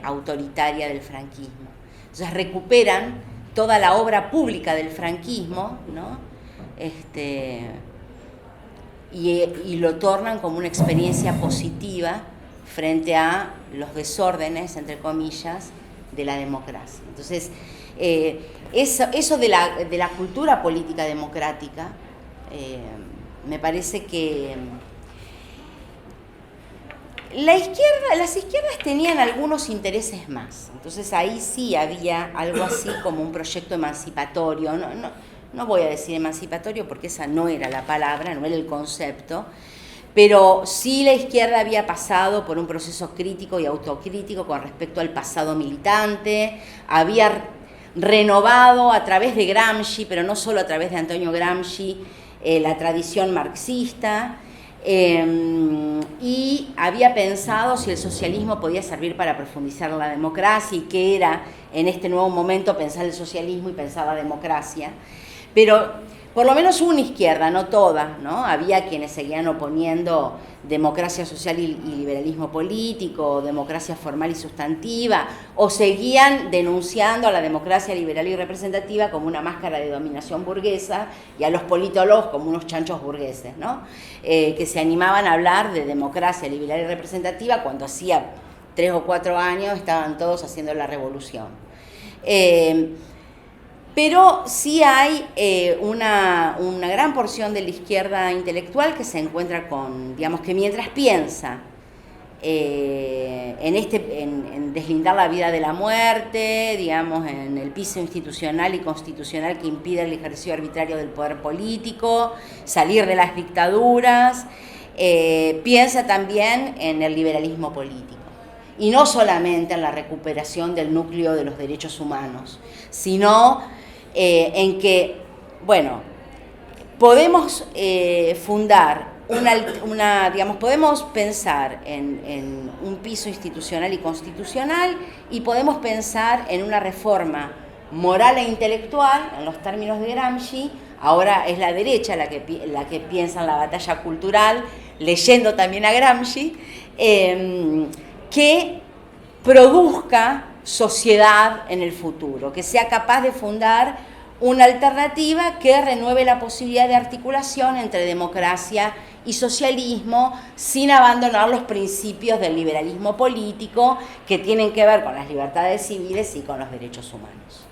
autoritaria del franquismo. Entonces recuperan toda la obra pública del franquismo, ¿no? Y lo tornan como una experiencia positiva frente a los desórdenes, entre comillas, de la democracia. Entonces, eso de la cultura política democrática, me parece que las izquierdas tenían algunos intereses más. Entonces ahí sí había algo así como un proyecto emancipatorio. No voy a decir emancipatorio porque esa no era la palabra, no era el concepto, pero sí la izquierda había pasado por un proceso crítico y autocrítico con respecto al pasado militante, había renovado a través de Gramsci, pero no solo a través de Antonio Gramsci, la tradición marxista, y había pensado si el socialismo podía servir para profundizar la democracia y qué era en este nuevo momento pensar el socialismo y pensar la democracia. Pero por lo menos una izquierda, no toda, ¿no? Había quienes seguían oponiendo democracia social y liberalismo político, democracia formal y sustantiva, o seguían denunciando a la democracia liberal y representativa como una máscara de dominación burguesa y a los politólogos como unos chanchos burgueses, ¿no? Que se animaban a hablar de democracia liberal y representativa cuando hacía 3 o 4 años estaban todos haciendo la revolución. Pero sí hay una gran porción de la izquierda intelectual que se encuentra con, digamos, que mientras piensa en deslindar la vida de la muerte, digamos, en el piso institucional y constitucional que impide el ejercicio arbitrario del poder político, salir de las dictaduras, piensa también en el liberalismo político. Y no solamente en la recuperación del núcleo de los derechos humanos, sino en que, bueno, podemos fundar podemos pensar en un piso institucional y constitucional y podemos pensar en una reforma moral e intelectual, en los términos de Gramsci. Ahora es la derecha la que piensa en la batalla cultural, leyendo también a Gramsci, que produzca sociedad en el futuro, que sea capaz de fundar una alternativa que renueve la posibilidad de articulación entre democracia y socialismo sin abandonar los principios del liberalismo político que tienen que ver con las libertades civiles y con los derechos humanos.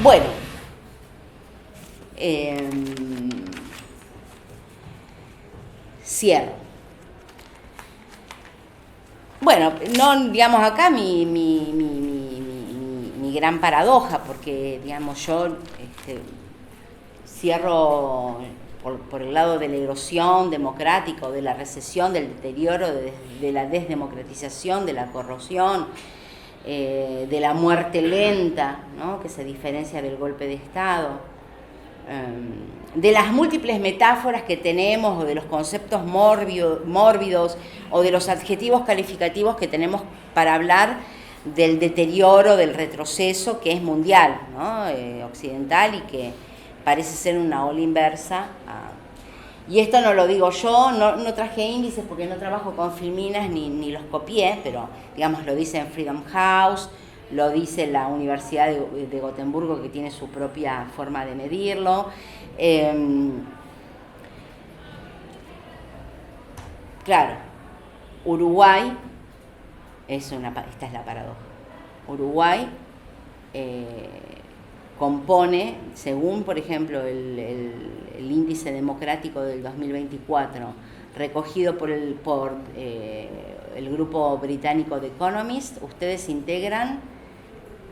Bueno, cierro. Bueno, no, digamos, acá mi gran paradoja, porque, digamos, yo cierro por el lado de la erosión democrática, de la recesión, del deterioro, de la desdemocratización, de la corrosión, de la muerte lenta, ¿no?, que se diferencia del golpe de Estado, de las múltiples metáforas que tenemos, o de los conceptos mórbidos, o de los adjetivos calificativos que tenemos para hablar del deterioro, del retroceso que es mundial, ¿no?, occidental, y que parece ser una ola inversa. Y esto no lo digo yo, no traje índices porque no trabajo con filminas ni los copié, pero, digamos, lo dice en Freedom House, lo dice la Universidad de Gotemburgo, que tiene su propia forma de medirlo. Claro, Uruguay, esta es la paradoja. Uruguay compone, según, por ejemplo, el índice democrático del 2024, recogido por el grupo británico The Economist, ustedes integran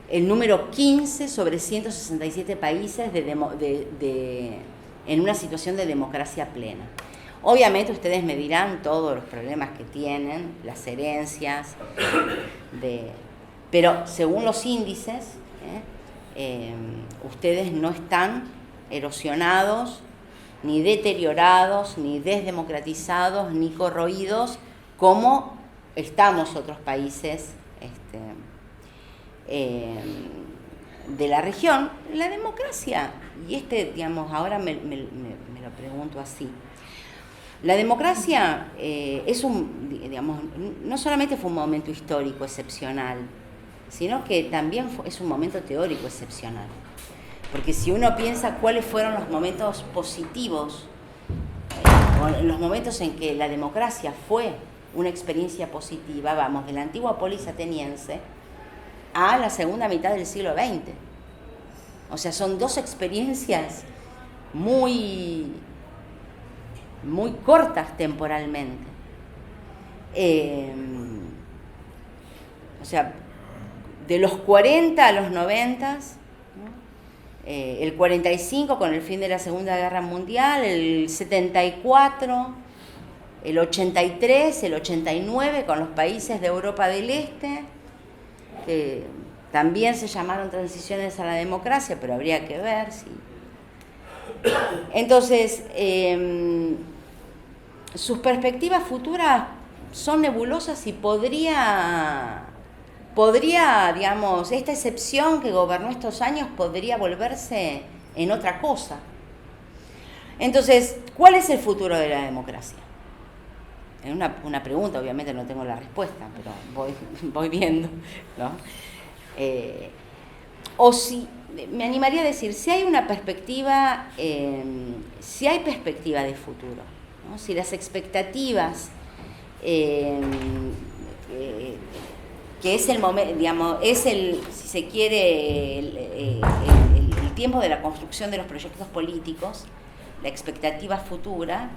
el número 15 sobre 167 países en una situación de democracia plena. Obviamente ustedes me dirán todos los problemas que tienen, las herencias, pero según los índices, ustedes no están erosionados, ni deteriorados, ni desdemocratizados, ni corroídos, como estamos otros países de la región. La democracia, y digamos, ahora me lo pregunto así, la democracia digamos, no solamente fue un momento histórico excepcional, sino que también es un momento teórico excepcional. Porque si uno piensa cuáles fueron los momentos positivos, los momentos en que la democracia fue una experiencia positiva, vamos, de la antigua polis ateniense a la segunda mitad del siglo XX. O sea, son dos experiencias muy cortas temporalmente. O sea, de los 40 a los 90, ¿no? El 45 con el fin de la Segunda Guerra Mundial, el 74, el 83, el 89 con los países de Europa del Este, que también se llamaron transiciones a la democracia, pero habría que ver si... Entonces, sus perspectivas futuras son nebulosas y podría, digamos, esta excepción que gobernó estos años podría volverse en otra cosa. Entonces, ¿cuál es el futuro de la democracia? Es una pregunta, obviamente no tengo la respuesta, pero voy viendo, ¿no? O si, me animaría a decir, si hay una perspectiva, si hay perspectiva de futuro, ¿no? Si las expectativas, que es el momento, digamos, si se quiere, el tiempo de la construcción de los proyectos políticos, la expectativa futura,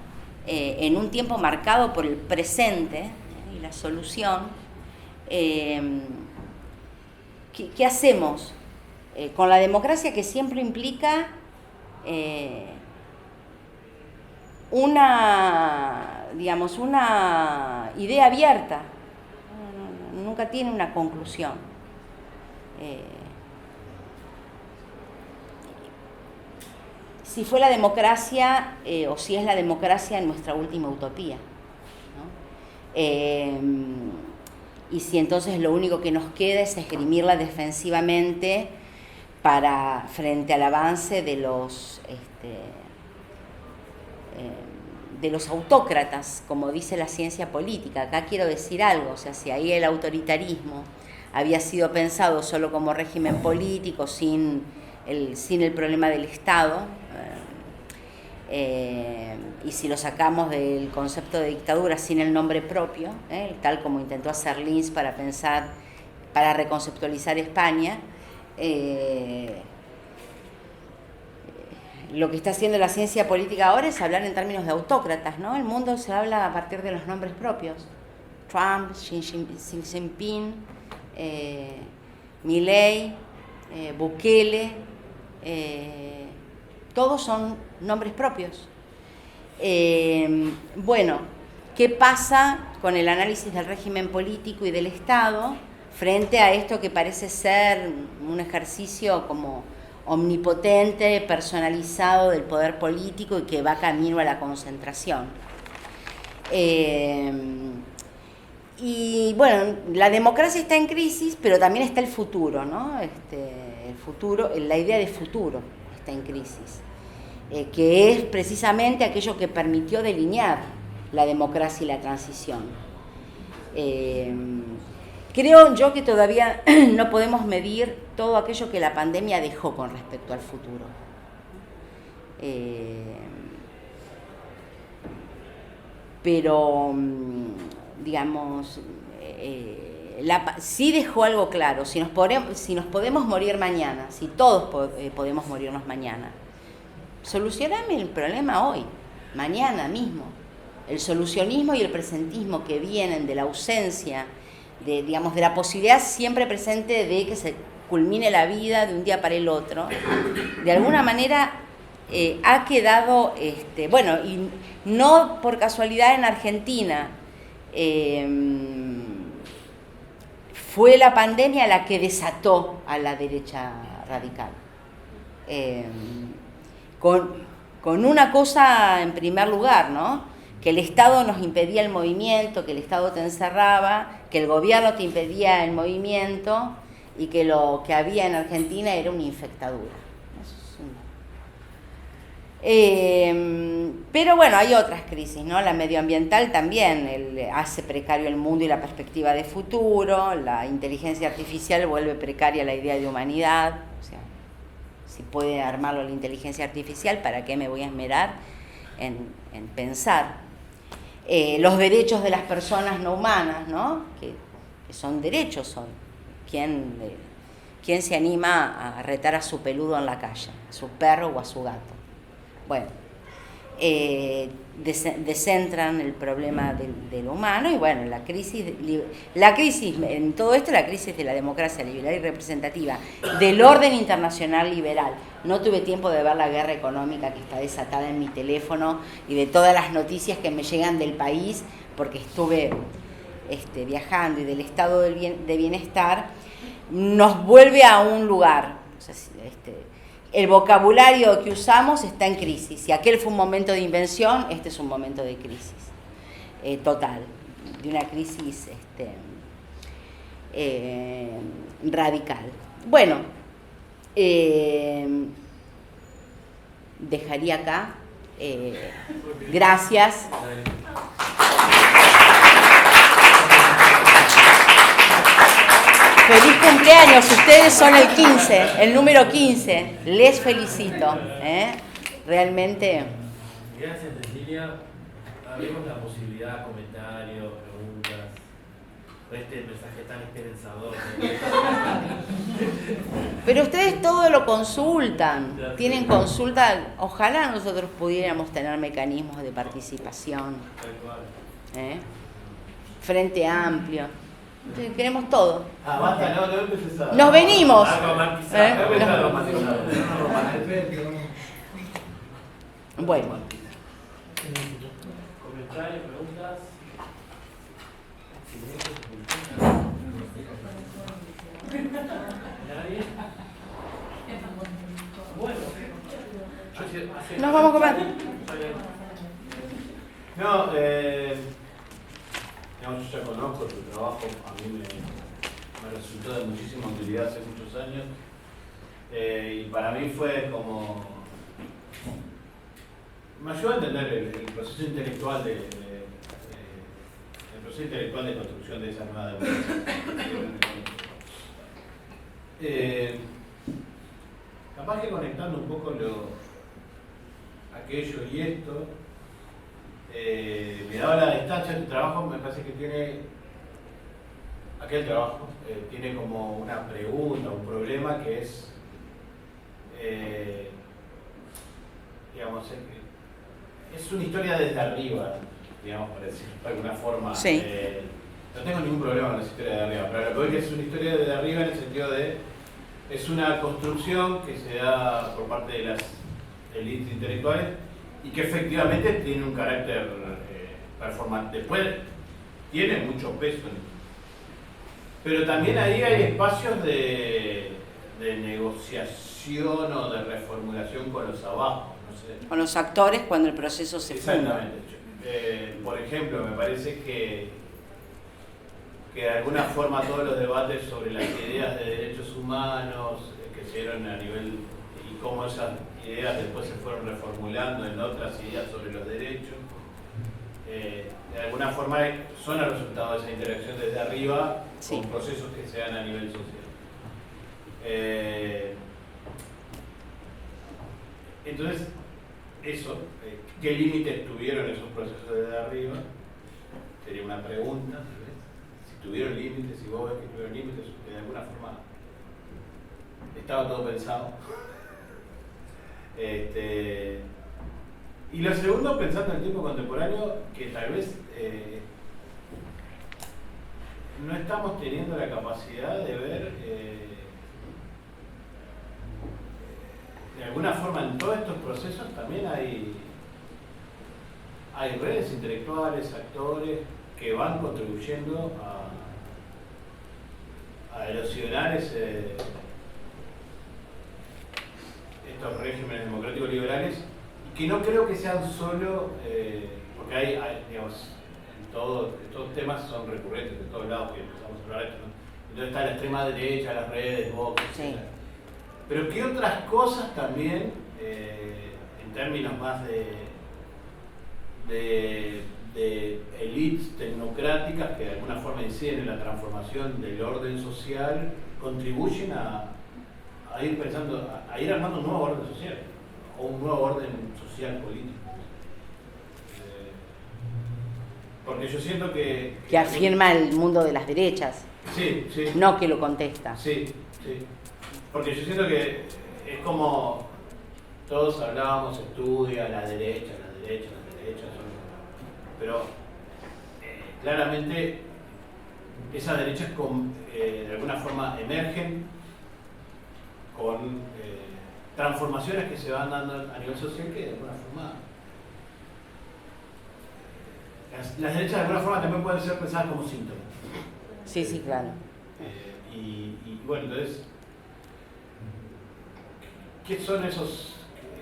en un tiempo marcado por el presente y la solución, ¿qué hacemos con la democracia, que siempre implica una idea abierta? Nunca tiene una conclusión. Si fue la democracia, o si es la democracia nuestra última utopía, ¿no? Y si entonces lo único que nos queda es esgrimirla defensivamente frente al avance de los autócratas, como dice la ciencia política. Acá quiero decir algo, o sea, si ahí el autoritarismo había sido pensado solo como régimen político, sin el problema del Estado, y si lo sacamos del concepto de dictadura sin el nombre propio, tal como intentó hacer Linz para reconceptualizar España, lo que está haciendo la ciencia política ahora es hablar en términos de autócratas, ¿no? El mundo se habla a partir de los nombres propios. Trump, Xi Jinping, Milei, Bukele, todos son nombres propios. Bueno, ¿qué pasa con el análisis del régimen político y del Estado frente a esto que parece ser un ejercicio como omnipotente, personalizado del poder político y que va camino a la concentración? Y bueno, la democracia está en crisis, pero también está el futuro, ¿no? El futuro, la idea de futuro está en crisis, que es precisamente aquello que permitió delinear la democracia y la transición. Creo yo que todavía no podemos medir todo aquello que la pandemia dejó con respecto al futuro. Pero, digamos, sí dejó algo claro. Si nos podemos morir mañana, si todos podemos morirnos mañana, solucioname el problema hoy, mañana mismo. El solucionismo y el presentismo que vienen de la ausencia, de la posibilidad siempre presente de que se culmine la vida de un día para el otro, de alguna manera ha quedado, bueno, y no por casualidad en Argentina, fue la pandemia la que desató a la derecha radical. Con una cosa en primer lugar, ¿no? Que el Estado nos impedía el movimiento, que el Estado te encerraba, que el gobierno te impedía el movimiento y que lo que había en Argentina era una infectadura. Pero bueno, hay otras crisis, ¿no? La medioambiental también hace precario el mundo y la perspectiva de futuro. La inteligencia artificial vuelve precaria la idea de humanidad. O sea, si puede armarlo la inteligencia artificial, ¿para qué me voy a esmerar en pensar? Los derechos de las personas no humanas, ¿no? Que son derechos hoy. ¿Quién se anima a retar a su peludo en la calle, a su perro o a su gato? Bueno, descentran el problema del humano y bueno, la crisis en todo esto, la crisis de la democracia liberal y representativa, del orden internacional liberal. No tuve tiempo de ver la guerra económica que está desatada en mi teléfono y de todas las noticias que me llegan del país, porque estuve viajando, y del estado de bienestar, nos vuelve a un lugar. O sea, el vocabulario que usamos está en crisis. Si aquel fue un momento de invención, este es un momento de crisis total, de una crisis radical. Bueno, dejaría acá. Gracias. Feliz cumpleaños, ustedes son el 15, el número 15. Les felicito. Realmente. Gracias, Cecilia. Abrimos la posibilidad de comentarios, preguntas, por este mensaje tan esperanzador. Pero ustedes todo lo consultan, tienen consulta. Ojalá nosotros pudiéramos tener mecanismos de participación. Frente amplio. Queremos todo. Basta, no empieces a... Nos venimos. Bueno. Comentarios, preguntas. ¿Nadie? Bueno. Nos vamos a comer. No, yo ya conozco tu trabajo, a mí me resultó de muchísima utilidad hace muchos años, y para mí fue como... me ayudó a entender el proceso intelectual el proceso intelectual de construcción de esa nueva democracia. Capaz que conectando un poco aquello y esto, me daba la distancia. Tu trabajo me parece que tiene, aquel trabajo tiene como una pregunta, un problema que es, digamos, es una historia desde arriba, digamos, por decirlo de alguna forma. Sí. No tengo ningún problema con la historia de arriba, pero lo que veo es una historia desde arriba en el sentido de, es una construcción que se da por parte de las élites intelectuales y que efectivamente tiene un carácter performante. Después tiene mucho peso, pero también ahí hay espacios de negociación o de reformulación con los abajo, no sé. Con los actores cuando el proceso se funda. Exactamente. Por ejemplo, me parece que de alguna forma todos los debates sobre las ideas de derechos humanos que se dieron a nivel, y cómo esas ideas después se fueron reformulando en otras ideas sobre los derechos, de alguna forma son el resultado de esa interacción desde arriba, sí, con procesos que se dan a nivel social. Entonces, eso, ¿qué límites tuvieron esos procesos desde arriba? Sería una pregunta. Si tuvieron límites, si vos ves que tuvieron límites, que de alguna forma estaba todo pensado. Y lo segundo, pensando en el tiempo contemporáneo, que tal vez no estamos teniendo la capacidad de ver, de alguna forma en todos estos procesos también hay redes intelectuales, actores que van contribuyendo a erosionar estos regímenes democráticos liberales, y que no creo que sean solo, porque hay, digamos, estos temas son recurrentes de todos lados que empezamos a hablar de esto, ¿no? Entonces está la extrema derecha, las redes, Vox, sí, etc. Pero ¿qué otras cosas también en en términos más de élites tecnocráticas que de alguna forma inciden en la transformación del orden social, contribuyen a ir pensando, a ir armando un nuevo orden social, o un nuevo orden social político. Porque yo siento que afirma el mundo de las derechas. Sí, sí. No que lo contesta. Sí, sí. Porque yo siento que es como todos hablábamos, estudia la derecha, pero claramente esas derechas de alguna forma emergen con transformaciones que se van dando a nivel social que de alguna forma las derechas de alguna forma también pueden ser pensadas como síntomas. Sí, sí, claro. Y bueno, entonces, ¿qué son esos,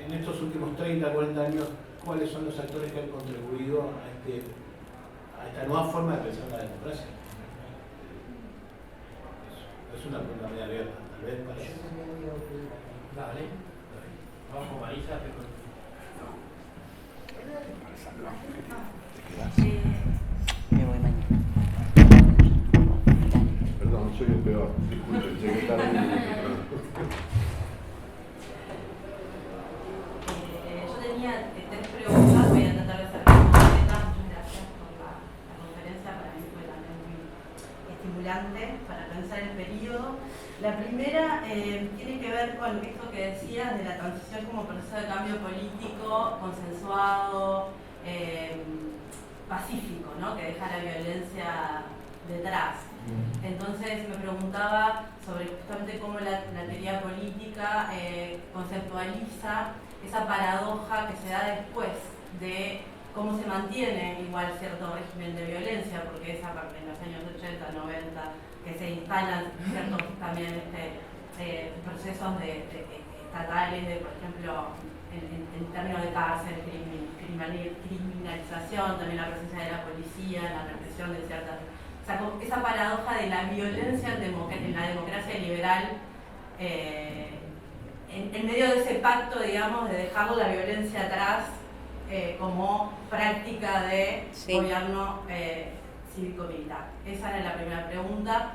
en estos últimos 30, 40 años, cuáles son los actores que han contribuido a esta nueva forma de pensar la democracia? Es una pregunta media abierta, tal vez para eso. Dale. Vamos con Marisa. Me voy mañana. Perdón, soy el peor. Disculpen, llegué tarde. Yo tenía 3 preguntas, voy a tratar de ser concretas. Muchas gracias por la conferencia, para mí fue también muy estimulante para pensar el periodo. La primera tiene que ver con esto que decías de la transición como proceso de cambio político consensuado, pacífico, ¿no? Que deja la violencia detrás. Entonces me preguntaba sobre justamente cómo la teoría política conceptualiza esa paradoja que se da después de cómo se mantiene igual cierto régimen de violencia, porque es a partir de los años 80, 90, que se instalan ciertos también procesos estatales, de, por ejemplo, en términos de cárcel, criminalización, también la presencia de la policía, la represión de ciertas... O sea, esa paradoja de la violencia en la democracia liberal, en medio de ese pacto, digamos, de dejar la violencia atrás como práctica de gobierno cívico-militar. Esa era la primera pregunta,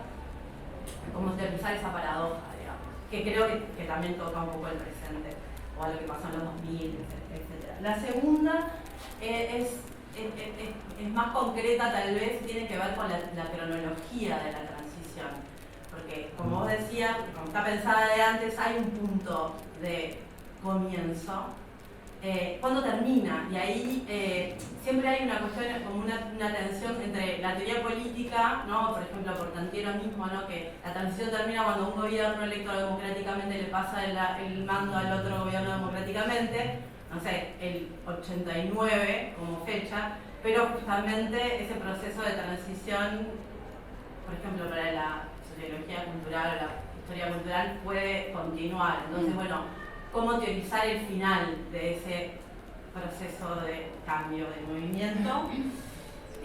cómo utilizar esa paradoja, digamos, que creo que también toca un poco el presente, o a lo que pasó en los 2000, etc. La segunda es más concreta, tal vez, tiene que ver con la cronología de la transición. Porque, como vos decías, como está pensada de antes, hay un punto de comienzo. ¿Cuándo termina? Y ahí siempre hay una cuestión, como una tensión entre la teoría política, ¿no? Por ejemplo, por Tantiero mismo, ¿no? Que la transición termina cuando un gobierno electo democráticamente le pasa el mando al otro gobierno democráticamente, no sé, el 89 como fecha, pero justamente ese proceso de transición, por ejemplo, para la sociología cultural o la historia cultural, puede continuar. Entonces, bueno, cómo teorizar el final de ese proceso de cambio de movimiento.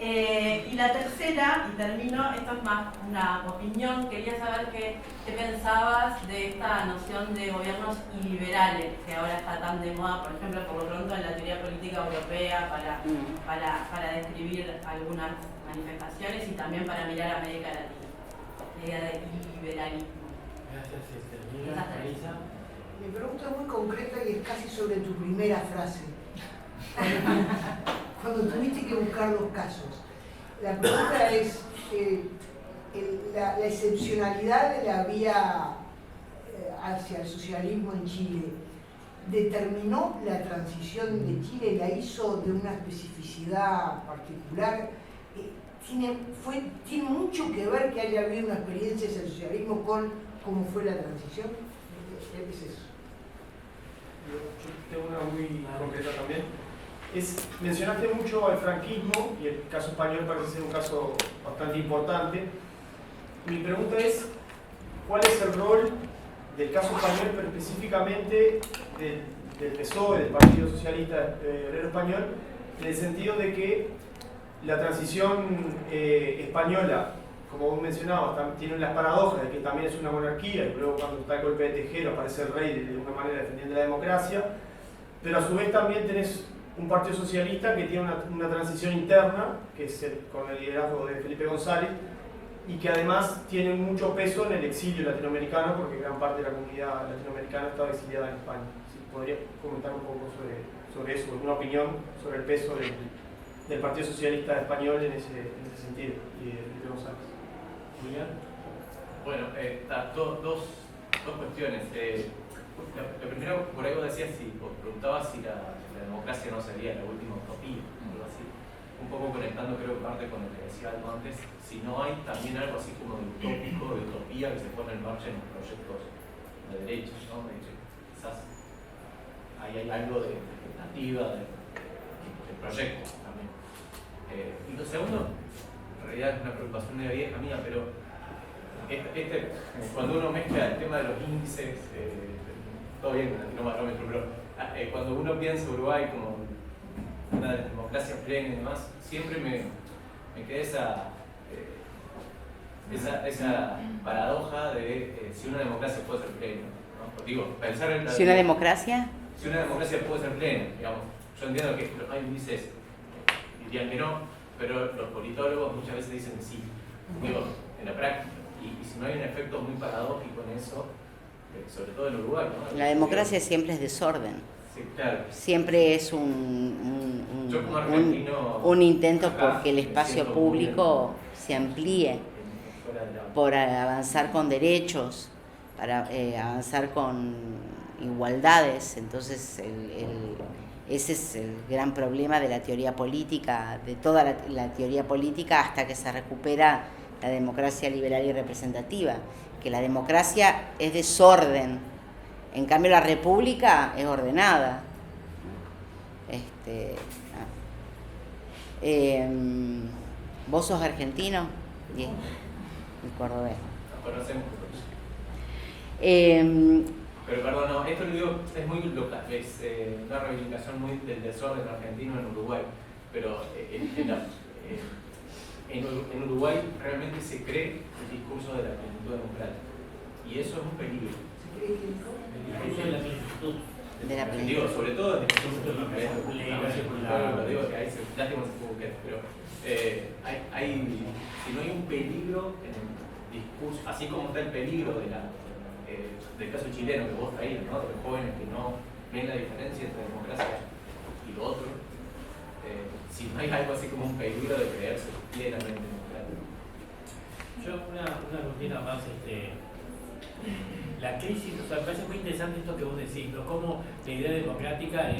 Y la tercera, y termino, esto es más una opinión, quería saber qué pensabas de esta noción de gobiernos iliberales, que ahora está tan de moda, por ejemplo, por lo pronto en la teoría política europea, para describir algunas manifestaciones y también para mirar a América Latina, la idea de liberalismo. Gracias, Marisa. Mi pregunta es muy concreta y es casi sobre tu primera frase. Cuando tuviste que buscar los casos. La pregunta es, la excepcionalidad de la vía hacia el socialismo en Chile, ¿determinó la transición de Chile? ¿La hizo de una especificidad particular? ¿Tiene mucho que ver que haya habido una experiencia hacia el socialismo con cómo fue la transición? ¿Qué es eso? Yo tengo una muy concreta también. Mencionaste mucho al franquismo y el caso español parece ser un caso bastante importante. Mi pregunta es, ¿cuál es el rol del caso español, pero específicamente del PSOE, del Partido Socialista Obrero Español, en el sentido de que la transición española, como vos mencionabas, tiene las paradojas de que también es una monarquía y luego cuando está el golpe de Tejero aparece el rey de una manera defendiendo la democracia, pero a su vez también tenés un partido socialista que tiene una transición interna, que es con el liderazgo de Felipe González, y que además tiene mucho peso en el exilio latinoamericano, porque gran parte de la comunidad latinoamericana estaba exiliada en España. Si podría comentar un poco sobre eso, una opinión sobre el peso del Partido Socialista Español en ese sentido, y de Felipe González. Julián. Bueno, dos cuestiones. Lo primero, por ahí vos decías, preguntabas si la democracia no sería la última utopía, algo así. Un poco conectando, creo que parte con lo que decía Aldo antes, si no hay también algo así como de utópico, de utopía que se pone en marcha en los proyectos de derecha, ¿no? De hecho, quizás ahí hay algo de expectativa del proyecto también. Y lo segundo, en realidad es una preocupación media vieja mía, pero cuando uno mezcla el tema de los índices, todo bien con el latinobarómetro, pero cuando uno piensa Uruguay como una de las democracias plenas y demás, siempre me queda esa paradoja de si una democracia puede ser plena, ¿no? Digo, pensar en ¿Si una democracia? Si una democracia puede ser plena, digamos. Yo entiendo que los índices dirían que no, pero los politólogos muchas veces dicen que sí. Digo, en la práctica. Y si no hay un efecto muy paradójico en eso, sobre todo en Uruguay, ¿no? La democracia siempre es desorden. Sí, claro. Siempre es un intento porque el espacio público se amplíe, por avanzar con derechos, para avanzar con igualdades. Entonces ese es el gran problema de la teoría política, de toda la teoría política, hasta que se recupera la democracia liberal y representativa, que la democracia es desorden, en cambio la república es ordenada. ¿Vos sos argentino? Bien, y cordobés. Nos conocemos. Pero perdón, no, esto lo digo, es muy local, es una reivindicación muy del desorden argentino en Uruguay, pero en Uruguay realmente se cree el discurso de la plenitud democrática, y eso es un peligro. El discurso de la plenitud. De la plenitud. Digo, sobre todo en el discurso de lo digo que ahí se tuvo que, pero si no hay un peligro en el discurso, así como está el peligro del caso chileno que vos traías, ¿no? De los jóvenes que no ven la diferencia entre democracia y lo otro, si no hay algo así como un peligro de creerse plenamente democrático. Yo una rutina más, la crisis, o sea, me parece muy interesante esto que vos decís, ¿no? Cómo la idea democrática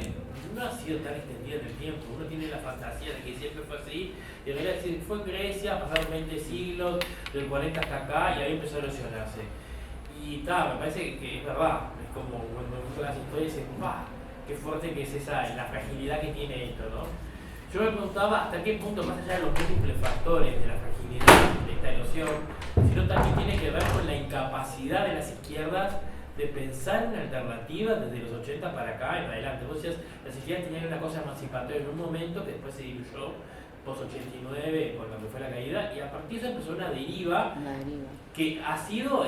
no ha sido tan extendida en el tiempo. Uno tiene la fantasía de que siempre fue así, y en realidad fue en Grecia, pasaron 20 siglos, del 40 hasta acá, y ahí empezó a erosionarse. Y me parece que es verdad, es como cuando me gustan las historias, es qué fuerte que es la fragilidad que tiene esto, ¿no? Yo me preguntaba hasta qué punto, más allá de los múltiples factores de la fragilidad de esta erosión, sino también tiene que ver con la incapacidad de las izquierdas de pensar en alternativas desde los 80 para acá en adelante. Vos decías, las izquierdas tenían una cosa emancipatoria en un momento que después se diluyó post-89, por lo que fue la caída, y a partir de eso empezó una deriva que ha sido,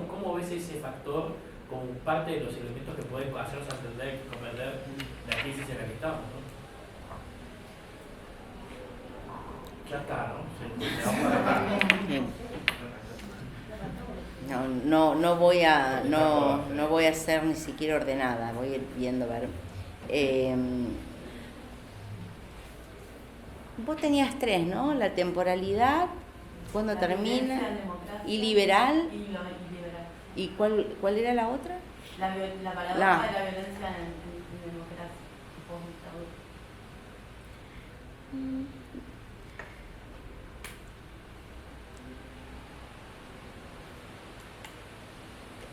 ¿cómo ves ese factor como parte de los elementos que pueden hacernos entender y comprender la crisis en la que estamos, ¿no? Ya está, ¿no? No voy a ser ni siquiera ordenada, voy a ir viendo, ver. Vos tenías 3, ¿no? La temporalidad, cuándo termina, y liberal. Y liberal. ¿Y cuál era la otra? La paradoja de la violencia en democracia.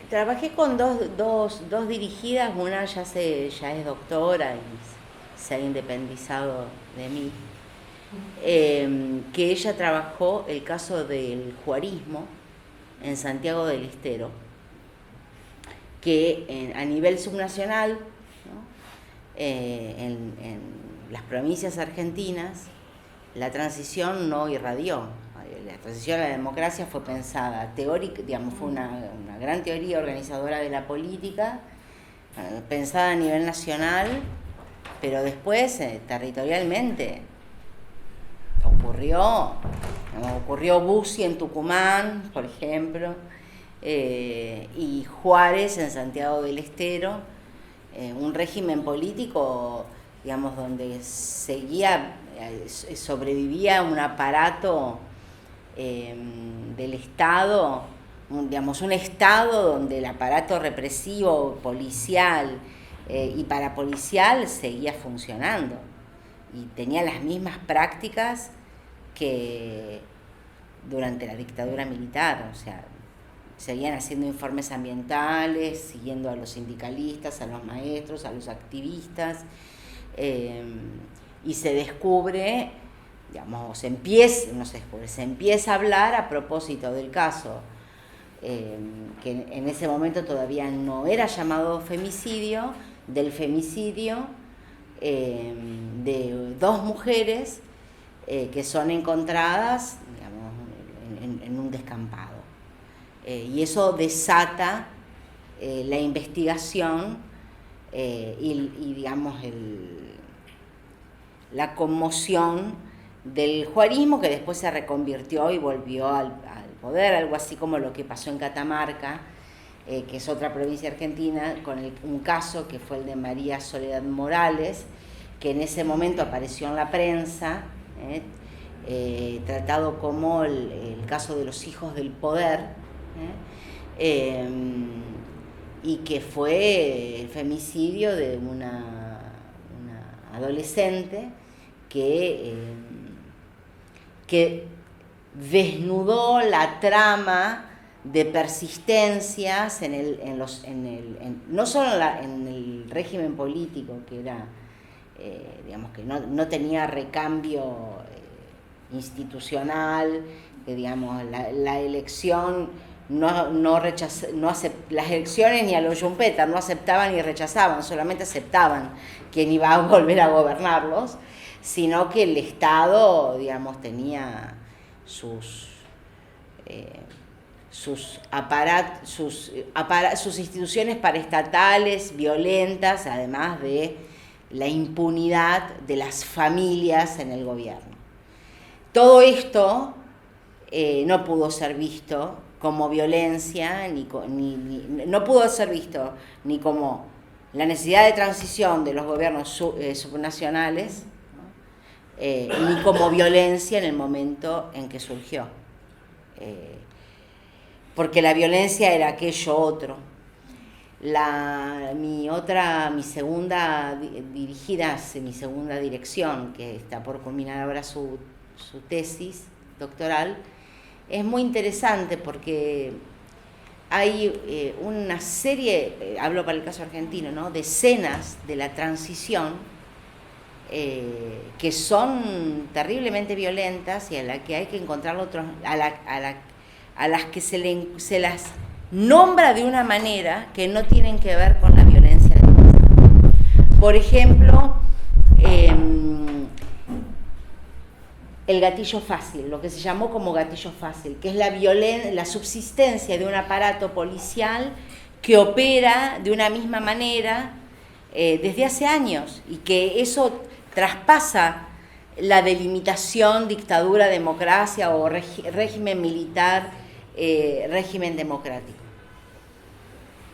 Trabajé con dos dirigidas, una ya es doctora y se ha independizado de mí, que ella trabajó el caso del juarismo en Santiago del Estero, que a nivel subnacional, ¿no? En las provincias argentinas, la transición no irradió. La transición a la democracia fue pensada teórica, digamos, fue una gran teoría organizadora de la política, pensada a nivel nacional, pero después territorialmente ocurrió Bussi en Tucumán, por ejemplo, y Juárez en Santiago del Estero, un régimen político, digamos, donde sobrevivía un aparato del Estado, un Estado donde el aparato represivo, policial y parapolicial seguía funcionando y tenía las mismas prácticas que durante la dictadura militar, o sea, seguían haciendo informes ambientales, siguiendo a los sindicalistas, a los maestros, a los activistas, y se descubre, digamos, se empieza a hablar a propósito del caso, que en ese momento todavía no era llamado femicidio, del femicidio de 2 mujeres que son encontradas, digamos, en un descampado. Y eso desata la investigación y digamos, la conmoción del juarismo, que después se reconvirtió y volvió al poder, algo así como lo que pasó en Catamarca, que es otra provincia argentina, con un caso que fue el de María Soledad Morales, que en ese momento apareció en la prensa, tratado como el caso de los hijos del poder, y que fue el femicidio de una adolescente que desnudó la trama de persistencias no solo en el régimen político, que era, digamos, que no tenía recambio institucional, que, digamos, la elección las elecciones ni a los Schumpeter no aceptaban ni rechazaban, solamente aceptaban quién iba a volver a gobernarlos, sino que el Estado, digamos, tenía sus instituciones paraestatales violentas, además de la impunidad de las familias en el gobierno. Todo esto no pudo ser visto como violencia, no pudo ser visto ni como la necesidad de transición de los gobiernos subnacionales, ¿no? Ni como violencia en el momento en que surgió. Porque la violencia era aquello otro. Mi segunda dirección, que está por culminar ahora su tesis doctoral, es muy interesante porque hay una serie, hablo para el caso argentino, ¿no?, de escenas de la transición que son terriblemente violentas y a las que hay que encontrar a las que se las nombra de una manera que no tienen que ver con la violencia del pasado. Por ejemplo, el gatillo fácil, lo que se llamó como gatillo fácil, que es la subsistencia de un aparato policial que opera de una misma manera desde hace años, y que eso traspasa la delimitación dictadura, democracia o régimen militar, régimen democrático.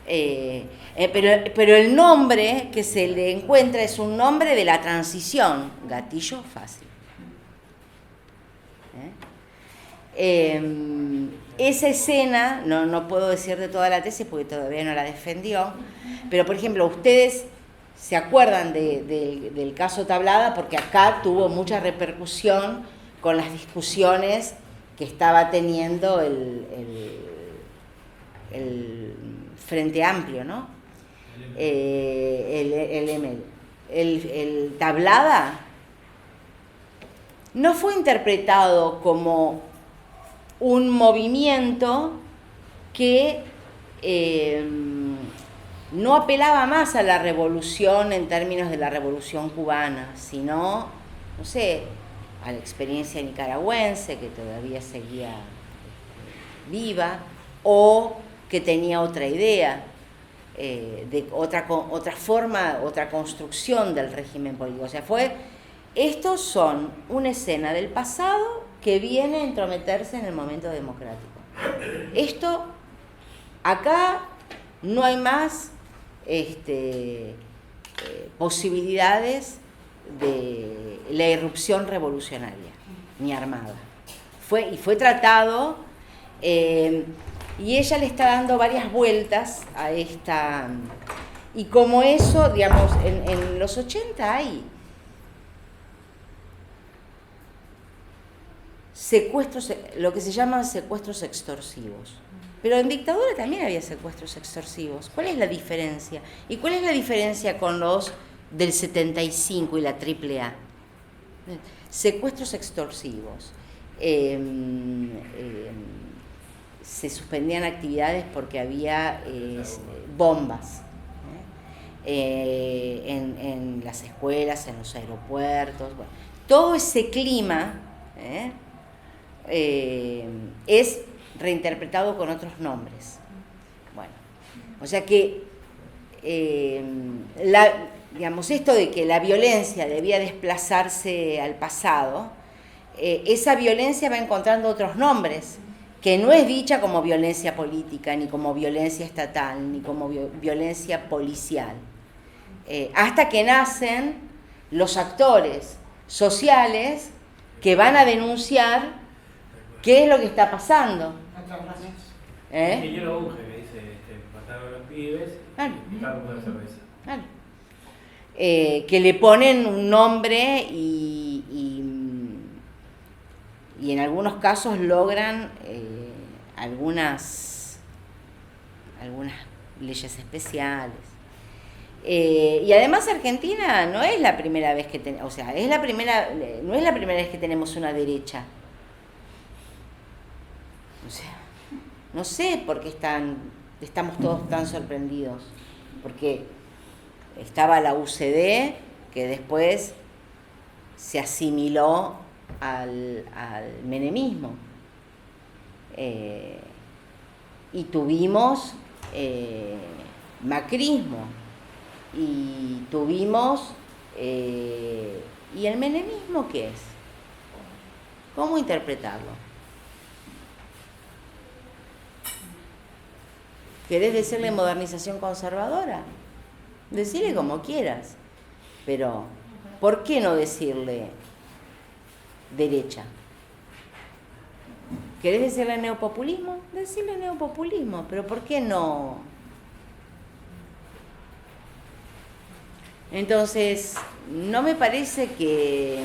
Pero el nombre que se le encuentra es un nombre de la transición, gatillo fácil. Esa escena, no puedo decir de toda la tesis porque todavía no la defendió, pero por ejemplo, ustedes se acuerdan del caso Tablada porque acá tuvo mucha repercusión con las discusiones que estaba teniendo el Frente Amplio, ¿no? El Tablada no fue interpretado como un movimiento que no apelaba más a la revolución en términos de la revolución cubana, sino, no sé, a la experiencia nicaragüense, que todavía seguía viva, o que tenía otra idea. de otra forma, otra construcción del régimen político. O sea, estos son una escena del pasado que viene a entrometerse en el momento democrático. Esto, acá no hay más posibilidades de la irrupción revolucionaria, ni armada. Fue tratado, y ella le está dando varias vueltas a esta... Y como eso, digamos, en los 80 hay secuestros, lo que se llaman secuestros extorsivos. Pero en dictadura también había secuestros extorsivos. ¿Cuál es la diferencia? ¿Y cuál es la diferencia con los del 75 y la AAA? Secuestros extorsivos. Se suspendían actividades porque había bombas en las escuelas, en los aeropuertos. Bueno, todo ese clima es reinterpretado con otros nombres. Bueno, o sea que digamos, esto de que la violencia debía desplazarse al pasado, esa violencia va encontrando otros nombres, que no es dicha como violencia política, ni como violencia estatal, ni como violencia policial. Hasta que nacen los actores sociales que van a denunciar qué es lo que está pasando. El ingeniero Bunge que dice, mataron a los pibes y picaron con la cerveza. Claro. Que le ponen un nombre y en algunos casos logran algunas leyes especiales. Y además Argentina no es la primera vez que no es la primera vez que tenemos una derecha. O sea, no sé por qué estamos todos tan sorprendidos. Porque estaba la UCD, que después se asimiló al menemismo. Y tuvimos macrismo. Y tuvimos... ¿y el menemismo qué es? ¿Cómo interpretarlo? ¿Querés decirle modernización conservadora? Decirle como quieras, pero ¿por qué no decirle derecha? ¿Querés decirle neopopulismo? Decirle neopopulismo, pero ¿por qué no? Entonces, no me parece que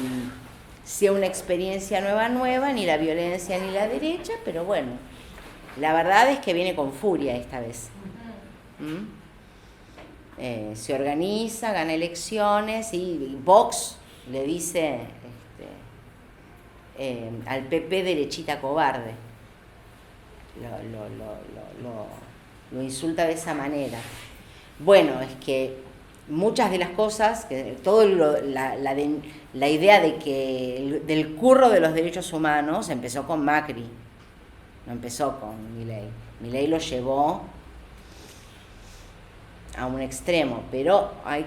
sea una experiencia nueva, ni la violencia ni la derecha, pero bueno, la verdad es que viene con furia esta vez. Se organiza, gana elecciones y Vox le dice al PP derechita cobarde. Lo insulta de esa manera. Bueno, es que muchas de las cosas, la idea de que del curro de los derechos humanos empezó con Macri, no empezó con Milei. Milei lo llevó a un extremo, pero hay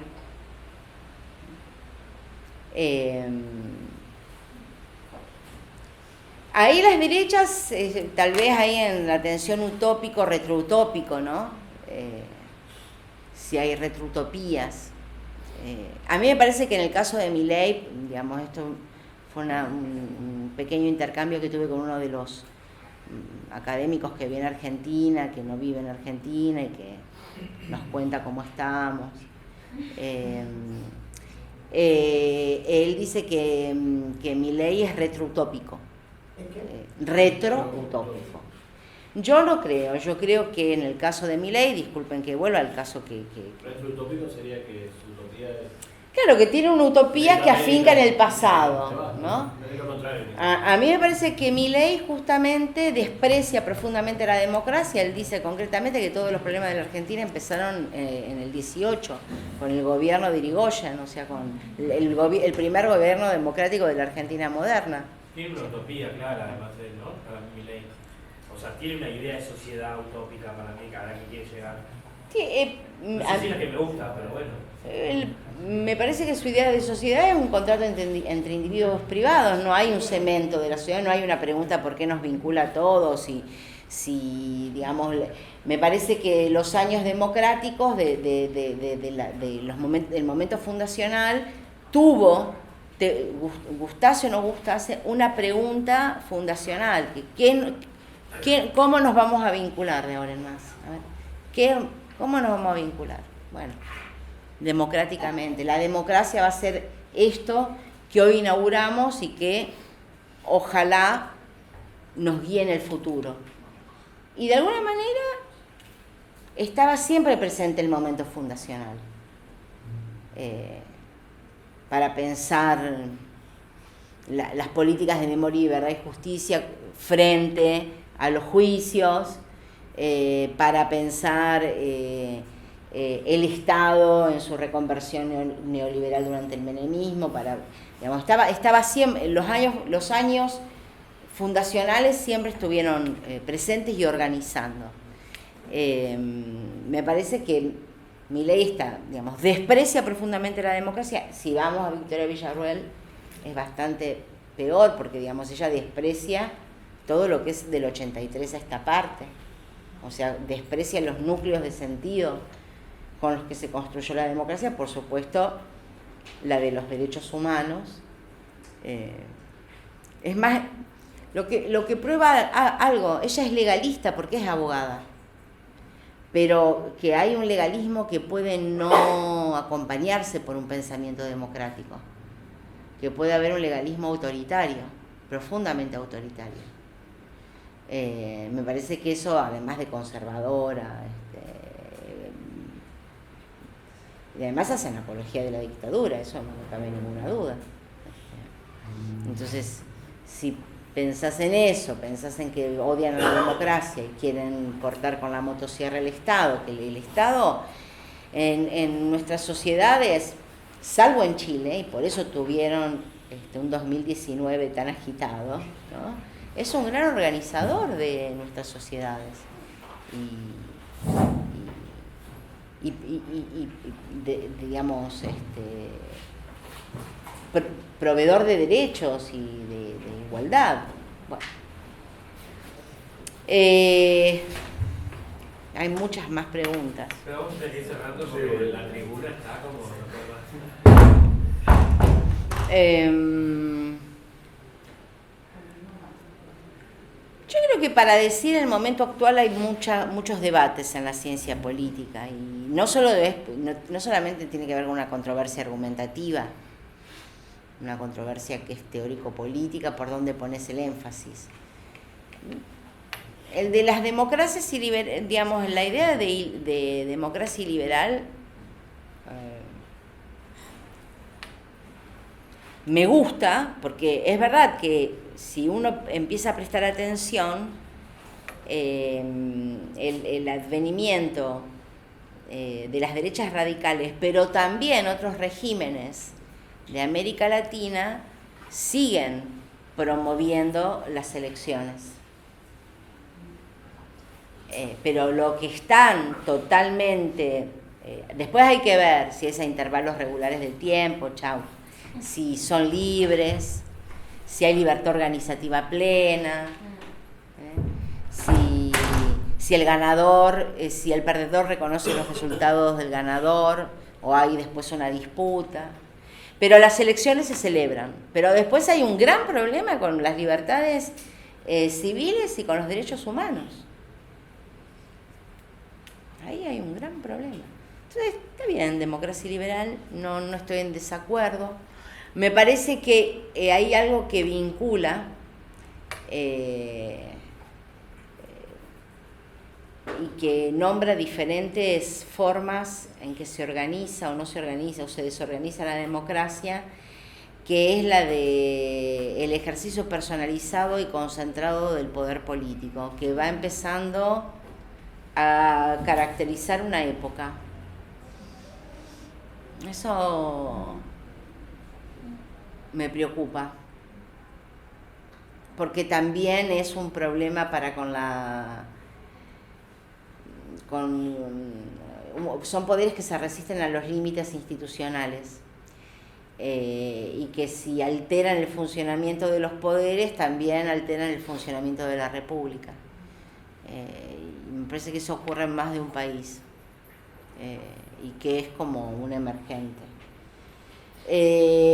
ahí las derechas, tal vez ahí en la tensión utópico, retroutópico, ¿no? Si hay retroutopías. A mí me parece que en el caso de Milei, digamos, esto fue un pequeño intercambio que tuve con uno de los académicos que viene a Argentina, que no vive en Argentina y que nos cuenta cómo estamos. Él dice que Milei es retroutópico. Retroutópico. Yo no creo, yo creo que en el caso de Milei, disculpen que vuelva al caso que... Retroutópico sería que su utopía es... Claro, que tiene una utopía que afinca en el pasado, ¿no? A mí me parece que Milei justamente desprecia profundamente la democracia. Él dice concretamente que todos los problemas de la Argentina empezaron en el 18, con el gobierno de Irigoyen, o sea, con el primer gobierno democrático de la Argentina moderna. Tiene una utopía clara, además, ¿no? Para Milei. O sea, tiene una idea de sociedad utópica para mí, a la que quiere llegar. Sí, No sé si es la que me gusta, pero bueno. me parece que su idea de sociedad es un contrato entre individuos privados, no hay un cemento de la sociedad, no hay una pregunta por qué nos vincula a todos, si digamos, me parece que los años democráticos del momento fundacional tuvo, gustase o no gustase, una pregunta fundacional, ¿cómo nos vamos a vincular de ahora en más? A ver, ¿cómo nos vamos a vincular? Bueno, democráticamente. La democracia va a ser esto que hoy inauguramos y que ojalá nos guíe en el futuro. Y de alguna manera estaba siempre presente el momento fundacional para pensar las políticas de memoria y verdad y justicia frente a los juicios, para pensar el Estado en su reconversión neoliberal durante el menemismo, digamos, estaba siempre, los años fundacionales siempre estuvieron presentes y organizando. Me parece que Milei desprecia profundamente la democracia. Si vamos a Victoria Villarruel es bastante peor, porque digamos, ella desprecia todo lo que es del 83 a esta parte. O sea, desprecia los núcleos de sentido con los que se construyó la democracia, por supuesto, la de los derechos humanos. Es más, lo que prueba algo, ella es legalista porque es abogada, pero que hay un legalismo que puede no acompañarse por un pensamiento democrático, que puede haber un legalismo autoritario, profundamente autoritario. Me parece que eso, además de conservadora, y además hacen apología de la dictadura, eso no cabe ninguna duda. Entonces, si pensás en eso, pensás en que odian a la democracia y quieren cortar con la motosierra el Estado, que el Estado en nuestras sociedades, salvo en Chile, y por eso tuvieron un 2019 tan agitado, ¿no? Es un gran organizador de nuestras sociedades digamos, proveedor de derechos y de igualdad. Bueno. Hay muchas más preguntas. Pero vamos a ir cerrando porque la tribuna está como... Yo creo que para decir el momento actual hay muchos debates en la ciencia política y no solamente tiene que ver con una controversia argumentativa, una controversia que es teórico-política, por dónde pones el énfasis. El de las democracias digamos, la idea de democracia liberal me gusta, porque es verdad que si uno empieza a prestar atención, el advenimiento de las derechas radicales, pero también otros regímenes de América Latina siguen promoviendo las elecciones. Pero lo que están totalmente... después hay que ver si es a intervalos regulares del tiempo, si son libres, si hay libertad organizativa plena, si el ganador, si el perdedor reconoce los resultados del ganador o hay después una disputa. Pero las elecciones se celebran. Pero después hay un gran problema con las libertades civiles y con los derechos humanos. Ahí hay un gran problema. Entonces, está bien, democracia liberal, no estoy en desacuerdo. Me parece que hay algo que vincula y que nombra diferentes formas en que se organiza o no se organiza o se desorganiza la democracia, que es la de el ejercicio personalizado y concentrado del poder político, que va empezando a caracterizar una época. Eso me preocupa, porque también es un problema para con son poderes que se resisten a los límites institucionales. Y que si alteran el funcionamiento de los poderes, también alteran el funcionamiento de la República. Y me parece que eso ocurre en más de un país, y que es como un emergente.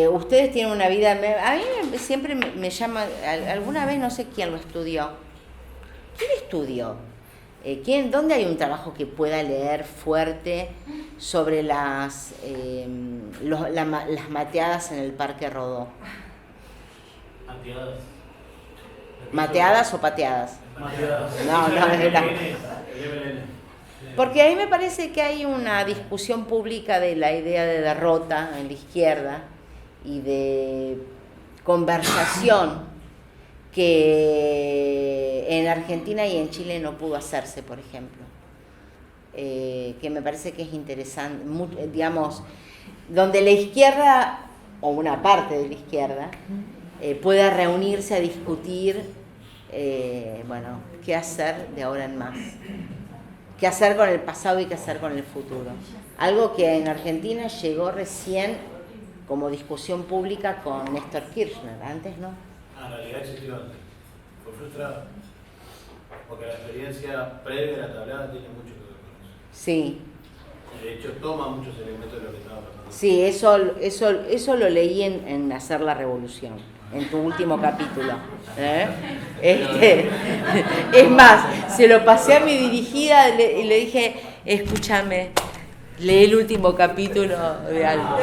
Ustedes tienen una vida... A mí siempre me llama... Alguna vez no sé quién lo estudió. ¿Quién estudió? ¿Dónde hay un trabajo que pueda leer fuerte sobre las mateadas en el Parque Rodó? Mateadas. ¿Mateadas o pateadas? Mateadas. No, porque ahí me parece que hay una discusión pública de la idea de derrota en la izquierda y de conversación que en Argentina y en Chile no pudo hacerse, por ejemplo. Que me parece que es interesante, digamos, donde la izquierda, o una parte de la izquierda, pueda reunirse a discutir, bueno, qué hacer de ahora en más. Qué hacer con el pasado y qué hacer con el futuro. Algo que en Argentina llegó recién como discusión pública con Néstor Kirchner, antes no. En realidad existió antes. Fue frustrado. Porque la experiencia previa a la tablada tiene mucho que ver con eso. Sí. De hecho, toma muchos elementos de lo que estaba pasando. Sí, eso lo leí en Hacer la Revolución, en tu último capítulo. Es más, se lo pasé a mi dirigida y le dije, escúchame, lee el último capítulo de algo.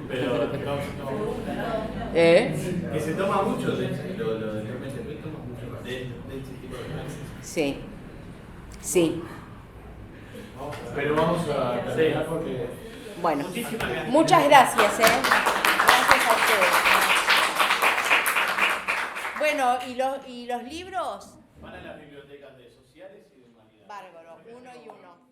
Pero que se toma mucho de lo del MSP, toma mucho de este tipo de cosas. Sí, sí. Pero vamos a terminar porque... Bueno, muchas gracias. Gracias a ustedes. Bueno, ¿y los libros? Van a las bibliotecas de sociales y de humanidades. Bárbaro, 1 y 1.